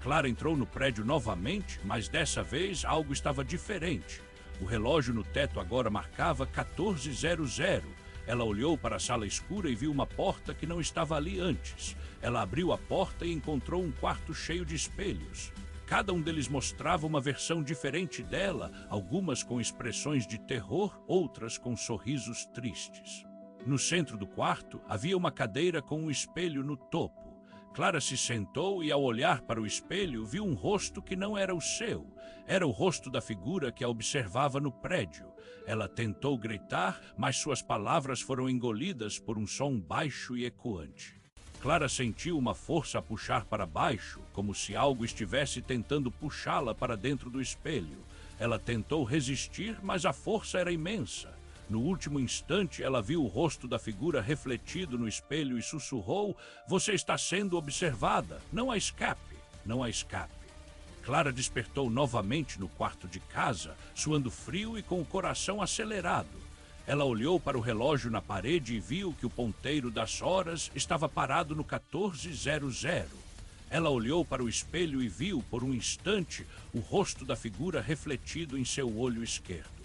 Clara entrou no prédio novamente, mas dessa vez algo estava diferente. O relógio no teto agora marcava 14:00. Ela olhou para a sala escura e viu uma porta que não estava ali antes. Ela abriu a porta e encontrou um quarto cheio de espelhos. Cada um deles mostrava uma versão diferente dela, algumas com expressões de terror, outras com sorrisos tristes. No centro do quarto havia uma cadeira com um espelho no topo. Clara se sentou e, ao olhar para o espelho, viu um rosto que não era o seu. Era o rosto da figura que a observava no prédio. Ela tentou gritar, mas suas palavras foram engolidas por um som baixo e ecoante. Clara sentiu uma força a puxar para baixo, como se algo estivesse tentando puxá-la para dentro do espelho. Ela tentou resistir, mas a força era imensa. No último instante, ela viu o rosto da figura refletido no espelho e sussurrou: "Você está sendo observada. Não há escape. Não há escape." Clara despertou novamente no quarto de casa, suando frio e com o coração acelerado. Ela olhou para o relógio na parede e viu que o ponteiro das horas estava parado no 14:00. Ela olhou para o espelho e viu, por um instante, o rosto da figura refletido em seu olho esquerdo.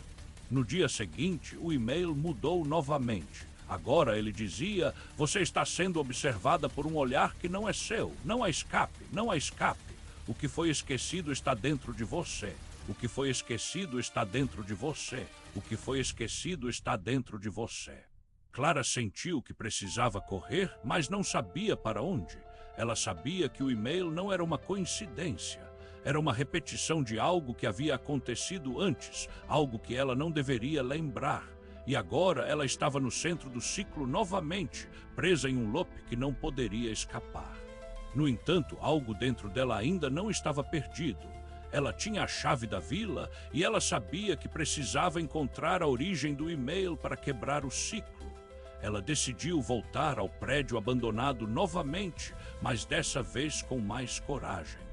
No dia seguinte, o e-mail mudou novamente. Agora ele dizia: "Você está sendo observada por um olhar que não é seu. Não há escape, não há escape. O que foi esquecido está dentro de você. O que foi esquecido está dentro de você. O que foi esquecido está dentro de você." Clara sentiu que precisava correr, mas não sabia para onde. Ela sabia que o e-mail não era uma coincidência. Era uma repetição de algo que havia acontecido antes, algo que ela não deveria lembrar. E agora ela estava no centro do ciclo novamente, presa em um loop que não poderia escapar. No entanto, algo dentro dela ainda não estava perdido. Ela tinha a chave da vila e ela sabia que precisava encontrar a origem do e-mail para quebrar o ciclo. Ela decidiu voltar ao prédio abandonado novamente, mas dessa vez com mais coragem.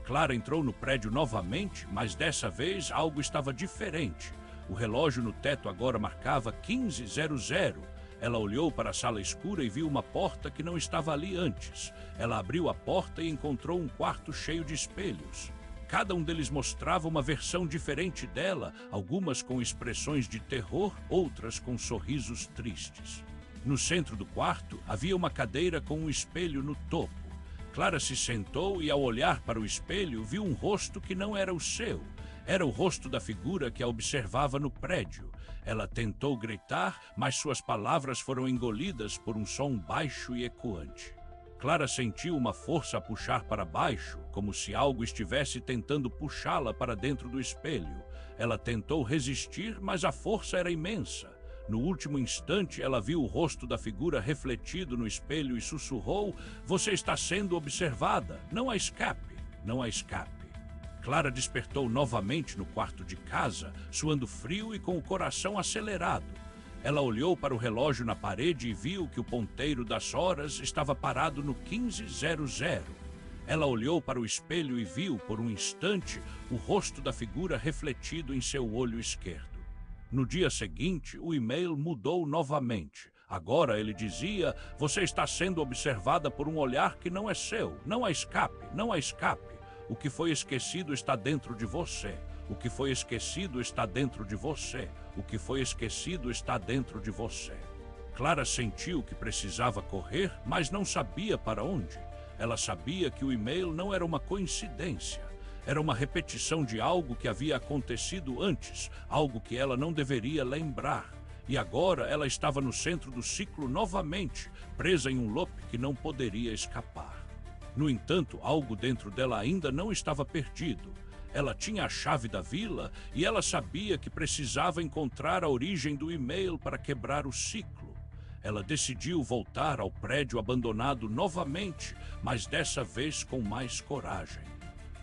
Clara entrou no prédio novamente, mas dessa vez algo estava diferente. O relógio no teto agora marcava 15:00. Ela olhou para a sala escura e viu uma porta que não estava ali antes. Ela abriu a porta e encontrou um quarto cheio de espelhos. Cada um deles mostrava uma versão diferente dela, algumas com expressões de terror, outras com sorrisos tristes. No centro do quarto havia uma cadeira com um espelho no topo. Clara se sentou e, ao olhar para o espelho, viu um rosto que não era o seu. Era o rosto da figura que a observava no prédio. Ela tentou gritar, mas suas palavras foram engolidas por um som baixo e ecoante. Clara sentiu uma força a puxar para baixo, como se algo estivesse tentando puxá-la para dentro do espelho. Ela tentou resistir, mas a força era imensa. No último instante, ela viu o rosto da figura refletido no espelho e sussurrou: "Você está sendo observada. Não há escape. Não há escape." Clara despertou novamente no quarto de casa, suando frio e com o coração acelerado. Ela olhou para o relógio na parede e viu que o ponteiro das horas estava parado no 15:00. Ela olhou para o espelho e viu, por um instante, o rosto da figura refletido em seu olho esquerdo. No dia seguinte, o e-mail mudou novamente. Agora ele dizia: "Você está sendo observada por um olhar que não é seu. Não há escape, não há escape. O que foi esquecido está dentro de você. O que foi esquecido está dentro de você. O que foi esquecido está dentro de você." Clara sentiu que precisava correr, mas não sabia para onde. Ela sabia que o e-mail não era uma coincidência. Era uma repetição de algo que havia acontecido antes, algo que ela não deveria lembrar. E agora ela estava no centro do ciclo novamente, presa em um loop que não poderia escapar. No entanto, algo dentro dela ainda não estava perdido. Ela tinha a chave da vila e ela sabia que precisava encontrar a origem do e-mail para quebrar o ciclo. Ela decidiu voltar ao prédio abandonado novamente, mas dessa vez com mais coragem.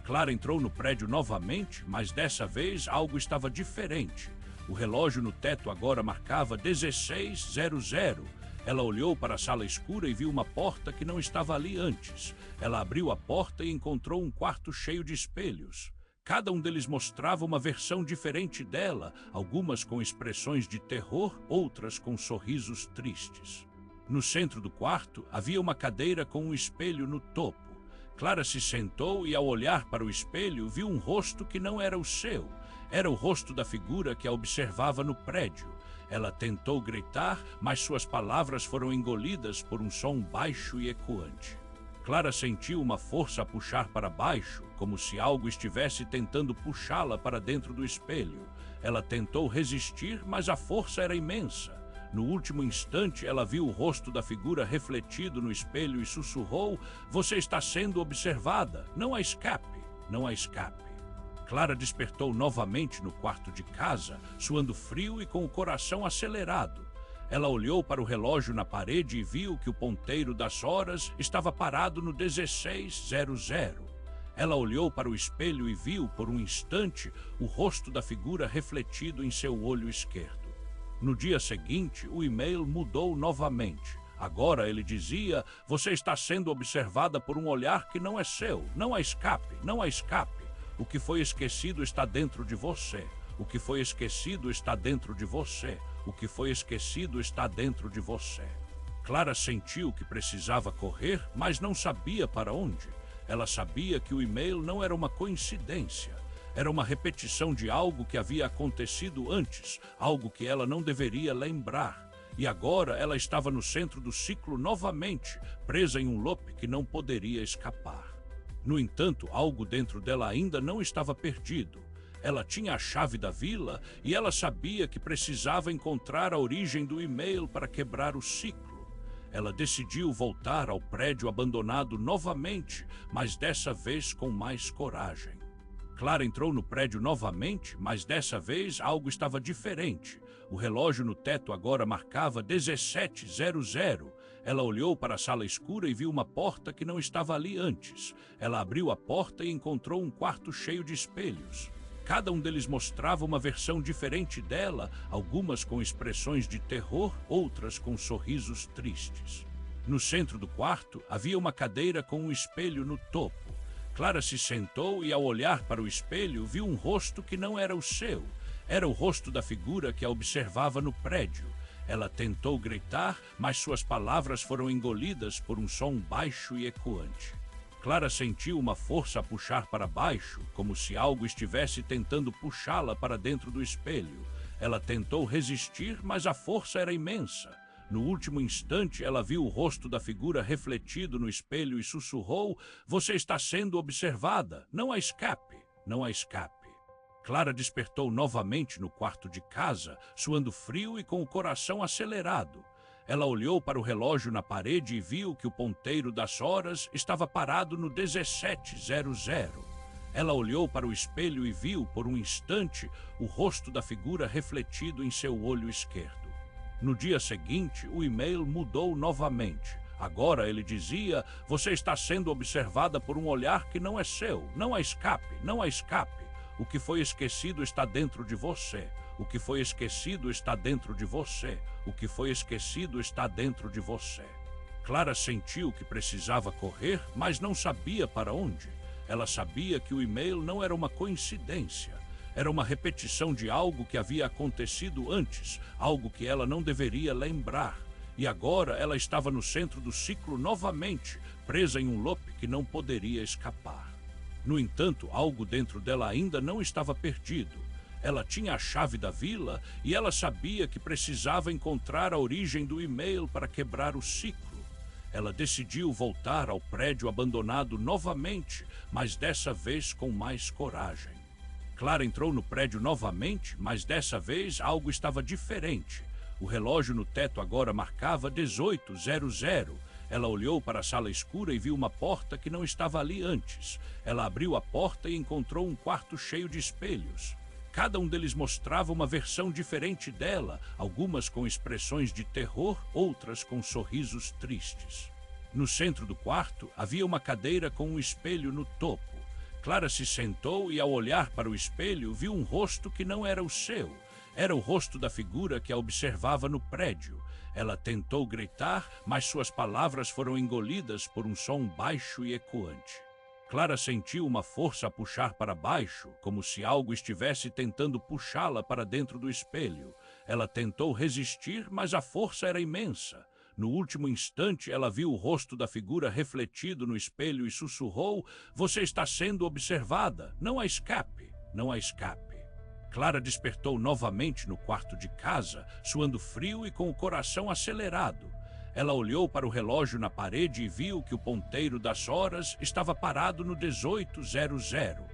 Clara entrou no prédio novamente, mas dessa vez algo estava diferente. O relógio no teto agora marcava 16:00. Ela olhou para a sala escura e viu uma porta que não estava ali antes. Ela abriu a porta e encontrou um quarto cheio de espelhos. Cada um deles mostrava uma versão diferente dela, algumas com expressões de terror, outras com sorrisos tristes. No centro do quarto havia uma cadeira com um espelho no topo. Clara se sentou e, ao olhar para o espelho, viu um rosto que não era o seu. Era o rosto da figura que a observava no prédio. Ela tentou gritar, mas suas palavras foram engolidas por um som baixo e ecoante. Clara sentiu uma força a puxar para baixo, como se algo estivesse tentando puxá-la para dentro do espelho. Ela tentou resistir, mas a força era imensa. No último instante, ela viu o rosto da figura refletido no espelho e sussurrou: "Você está sendo observada. Não há escape. Não há escape." Clara despertou novamente no quarto de casa, suando frio e com o coração acelerado. Ela olhou para o relógio na parede e viu que o ponteiro das horas estava parado no 16:00. Ela olhou para o espelho e viu, por um instante, o rosto da figura refletido em seu olho esquerdo. No dia seguinte, o e-mail mudou novamente. Agora ele dizia: "Você está sendo observada por um olhar que não é seu. Não há escape, não há escape. O que foi esquecido está dentro de você. O que foi esquecido está dentro de você. O que foi esquecido está dentro de você." Clara sentiu que precisava correr, mas não sabia para onde. Ela sabia que o e-mail não era uma coincidência. Era uma repetição de algo que havia acontecido antes, algo que ela não deveria lembrar. E agora ela estava no centro do ciclo novamente, presa em um loop que não poderia escapar. No entanto, algo dentro dela ainda não estava perdido. Ela tinha a chave da vila e ela sabia que precisava encontrar a origem do e-mail para quebrar o ciclo. Ela decidiu voltar ao prédio abandonado novamente, mas dessa vez com mais coragem. Clara entrou no prédio novamente, mas dessa vez algo estava diferente. O relógio no teto agora marcava 17:00. Ela olhou para a sala escura e viu uma porta que não estava ali antes. Ela abriu a porta e encontrou um quarto cheio de espelhos. Cada um deles mostrava uma versão diferente dela, algumas com expressões de terror, outras com sorrisos tristes. No centro do quarto havia uma cadeira com um espelho no topo. Clara se sentou e, ao olhar para o espelho, viu um rosto que não era o seu. Era o rosto da figura que a observava no prédio. Ela tentou gritar, mas suas palavras foram engolidas por um som baixo e ecoante. Clara sentiu uma força a puxar para baixo, como se algo estivesse tentando puxá-la para dentro do espelho. Ela tentou resistir, mas a força era imensa. No último instante, ela viu o rosto da figura refletido no espelho e sussurrou: "Você está sendo observada. Não há escape. Não há escape." Clara despertou novamente no quarto de casa, suando frio e com o coração acelerado. Ela olhou para o relógio na parede e viu que o ponteiro das horas estava parado no 17:00. Ela olhou para o espelho e viu, por um instante, o rosto da figura refletido em seu olho esquerdo. No dia seguinte, o e-mail mudou novamente. Agora ele dizia: "Você está sendo observada por um olhar que não é seu. Não há escape, não há escape. O que foi esquecido está dentro de você. O que foi esquecido está dentro de você. O que foi esquecido está dentro de você." Clara sentiu que precisava correr, mas não sabia para onde. Ela sabia que o e-mail não era uma coincidência. Era uma repetição de algo que havia acontecido antes, algo que ela não deveria lembrar. E agora ela estava no centro do ciclo novamente, presa em um loop que não poderia escapar. No entanto, algo dentro dela ainda não estava perdido. Ela tinha a chave da vila e ela sabia que precisava encontrar a origem do e-mail para quebrar o ciclo. Ela decidiu voltar ao prédio abandonado novamente, mas dessa vez com mais coragem. Clara entrou no prédio novamente, mas dessa vez algo estava diferente. O relógio no teto agora marcava 18:00. Ela olhou para a sala escura e viu uma porta que não estava ali antes. Ela abriu a porta e encontrou um quarto cheio de espelhos. Cada um deles mostrava uma versão diferente dela, algumas com expressões de terror, outras com sorrisos tristes. No centro do quarto havia uma cadeira com um espelho no topo. Clara se sentou e, ao olhar para o espelho, viu um rosto que não era o seu. Era o rosto da figura que a observava no prédio. Ela tentou gritar, mas suas palavras foram engolidas por um som baixo e ecoante. Clara sentiu uma força a puxar para baixo, como se algo estivesse tentando puxá-la para dentro do espelho. Ela tentou resistir, mas a força era imensa. No último instante, ela viu o rosto da figura refletido no espelho e sussurrou: "Você está sendo observada. Não há escape. Não há escape." Clara despertou novamente no quarto de casa, suando frio e com o coração acelerado. Ela olhou para o relógio na parede e viu que o ponteiro das horas estava parado no 18:00.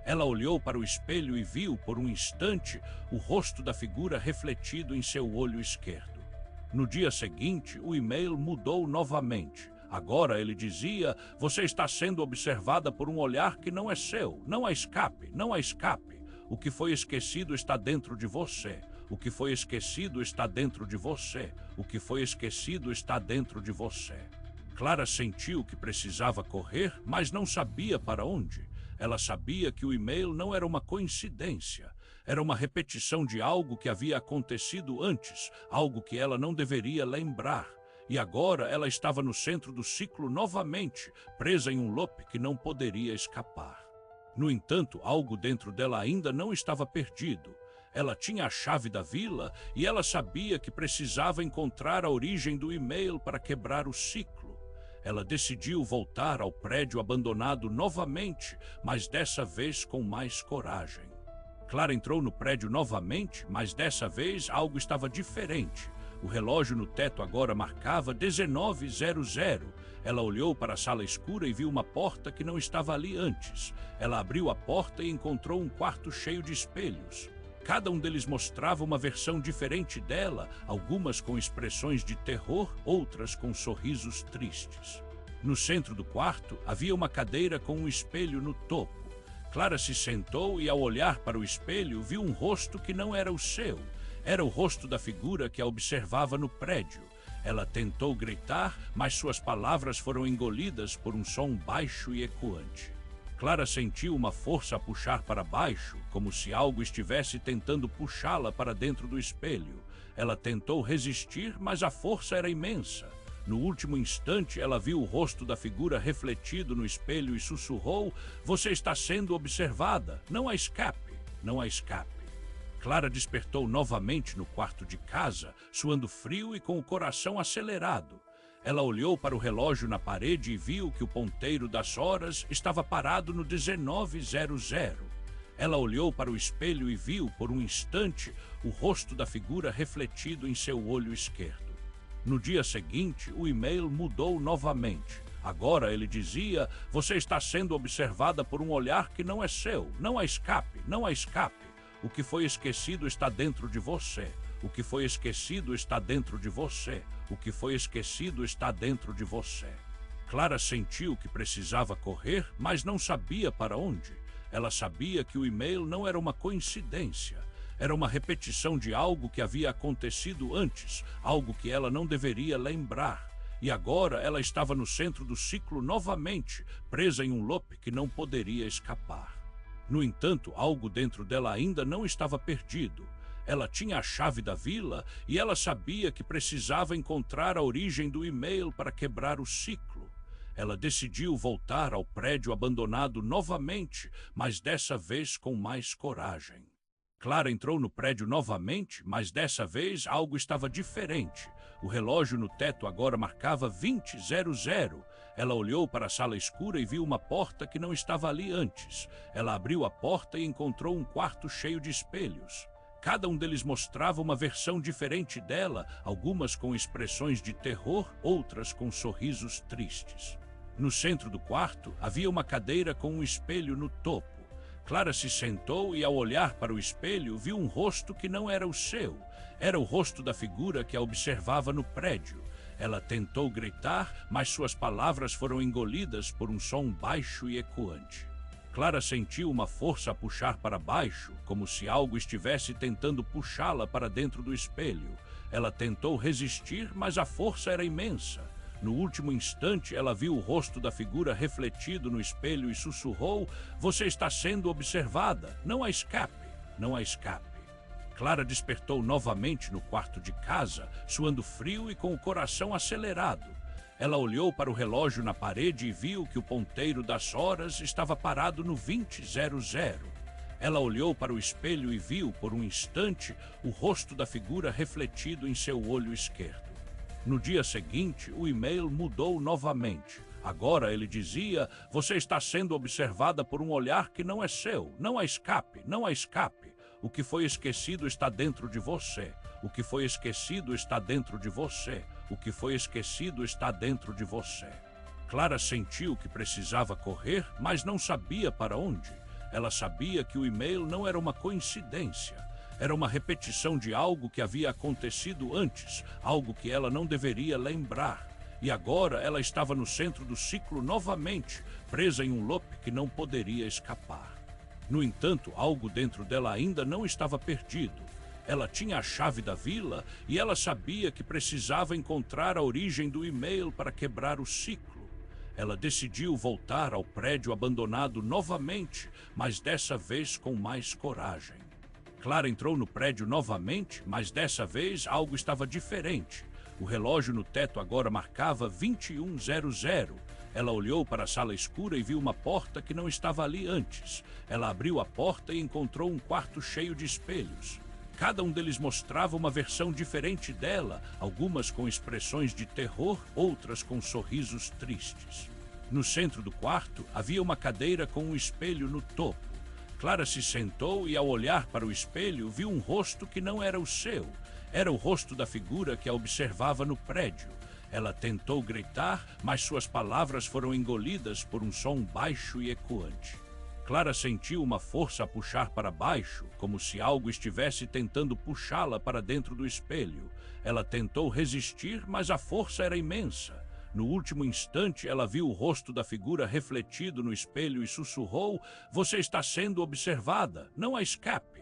Ela olhou para o espelho e viu, por um instante, o rosto da figura refletido em seu olho esquerdo. No dia seguinte, o e-mail mudou novamente. Agora ele dizia: "Você está sendo observada por um olhar que não é seu. Não há escape, não há escape. O que foi esquecido está dentro de você. O que foi esquecido está dentro de você. O que foi esquecido está dentro de você." Clara sentiu que precisava correr, mas não sabia para onde. Ela sabia que o e-mail não era uma coincidência. Era uma repetição de algo que havia acontecido antes, algo que ela não deveria lembrar. E agora ela estava no centro do ciclo novamente, presa em um loop que não poderia escapar. No entanto, algo dentro dela ainda não estava perdido. Ela tinha a chave da vila e ela sabia que precisava encontrar a origem do e-mail para quebrar o ciclo. Ela decidiu voltar ao prédio abandonado novamente, mas dessa vez com mais coragem. Clara entrou no prédio novamente, mas dessa vez algo estava diferente. O relógio no teto agora marcava 19:00. Ela olhou para a sala escura e viu uma porta que não estava ali antes. Ela abriu a porta e encontrou um quarto cheio de espelhos. Cada um deles mostrava uma versão diferente dela, algumas com expressões de terror, outras com sorrisos tristes. No centro do quarto havia uma cadeira com um espelho no topo. Clara se sentou e, ao olhar para o espelho, viu um rosto que não era o seu. Era o rosto da figura que a observava no prédio. Ela tentou gritar, mas suas palavras foram engolidas por um som baixo e ecoante. Clara sentiu uma força a puxar para baixo, como se algo estivesse tentando puxá-la para dentro do espelho. Ela tentou resistir, mas a força era imensa. No último instante, ela viu o rosto da figura refletido no espelho e sussurrou: "Você está sendo observada. Não há escape. Não há escape." Clara despertou novamente no quarto de casa, suando frio e com o coração acelerado. Ela olhou para o relógio na parede e viu que o ponteiro das horas estava parado no 19:00. Ela olhou para o espelho e viu, por um instante, o rosto da figura refletido em seu olho esquerdo. No dia seguinte, o e-mail mudou novamente. Agora ele dizia: você está sendo observada por um olhar que não é seu. Não há escape, não há escape. O que foi esquecido está dentro de você. O que foi esquecido está dentro de você. O que foi esquecido está dentro de você. Clara sentiu que precisava correr, mas não sabia para onde. Ela sabia que o e-mail não era uma coincidência. Era uma repetição de algo que havia acontecido antes, algo que ela não deveria lembrar. E agora ela estava no centro do ciclo novamente, presa em um loop que não poderia escapar. No entanto, algo dentro dela ainda não estava perdido. Ela tinha a chave da vila e ela sabia que precisava encontrar a origem do e-mail para quebrar o ciclo. Ela decidiu voltar ao prédio abandonado novamente, mas dessa vez com mais coragem. Clara entrou no prédio novamente, mas dessa vez algo estava diferente. O relógio no teto agora marcava 20:00. Ela olhou para a sala escura e viu uma porta que não estava ali antes. Ela abriu a porta e encontrou um quarto cheio de espelhos. Cada um deles mostrava uma versão diferente dela, algumas com expressões de terror, outras com sorrisos tristes. No centro do quarto havia uma cadeira com um espelho no topo. Clara se sentou e, ao olhar para o espelho, viu um rosto que não era o seu. Era o rosto da figura que a observava no prédio. Ela tentou gritar, mas suas palavras foram engolidas por um som baixo e ecoante. Clara sentiu uma força a puxar para baixo, como se algo estivesse tentando puxá-la para dentro do espelho. Ela tentou resistir, mas a força era imensa. No último instante, ela viu o rosto da figura refletido no espelho e sussurrou: você está sendo observada. Não há escape, não há escape. Clara despertou novamente no quarto de casa, suando frio e com o coração acelerado. Ela olhou para o relógio na parede e viu que o ponteiro das horas estava parado no 20:00. Ela olhou para o espelho e viu, por um instante, o rosto da figura refletido em seu olho esquerdo. No dia seguinte, o e-mail mudou novamente. Agora ele dizia: você está sendo observada por um olhar que não é seu. Não há escape, não há escape. O que foi esquecido está dentro de você. O que foi esquecido está dentro de você. O que foi esquecido está dentro de você. Clara sentiu que precisava correr, mas não sabia para onde. Ela sabia que o e-mail não era uma coincidência. Era uma repetição de algo que havia acontecido antes, algo que ela não deveria lembrar. E agora ela estava no centro do ciclo novamente, presa em um loop que não poderia escapar. No entanto, algo dentro dela ainda não estava perdido. Ela tinha a chave da vila e ela sabia que precisava encontrar a origem do e-mail para quebrar o ciclo. Ela decidiu voltar ao prédio abandonado novamente, mas dessa vez com mais coragem. Clara entrou no prédio novamente, mas dessa vez algo estava diferente. O relógio no teto agora marcava 21:00. Ela olhou para a sala escura e viu uma porta que não estava ali antes. Ela abriu a porta e encontrou um quarto cheio de espelhos. Cada um deles mostrava uma versão diferente dela, algumas com expressões de terror, outras com sorrisos tristes. No centro do quarto havia uma cadeira com um espelho no topo. Clara se sentou e, ao olhar para o espelho, viu um rosto que não era o seu. Era o rosto da figura que a observava no prédio. Ela tentou gritar, mas suas palavras foram engolidas por um som baixo e ecoante. Clara sentiu uma força a puxar para baixo, como se algo estivesse tentando puxá-la para dentro do espelho. Ela tentou resistir, mas a força era imensa. No último instante, ela viu o rosto da figura refletido no espelho e sussurrou: você está sendo observada. Não há escape,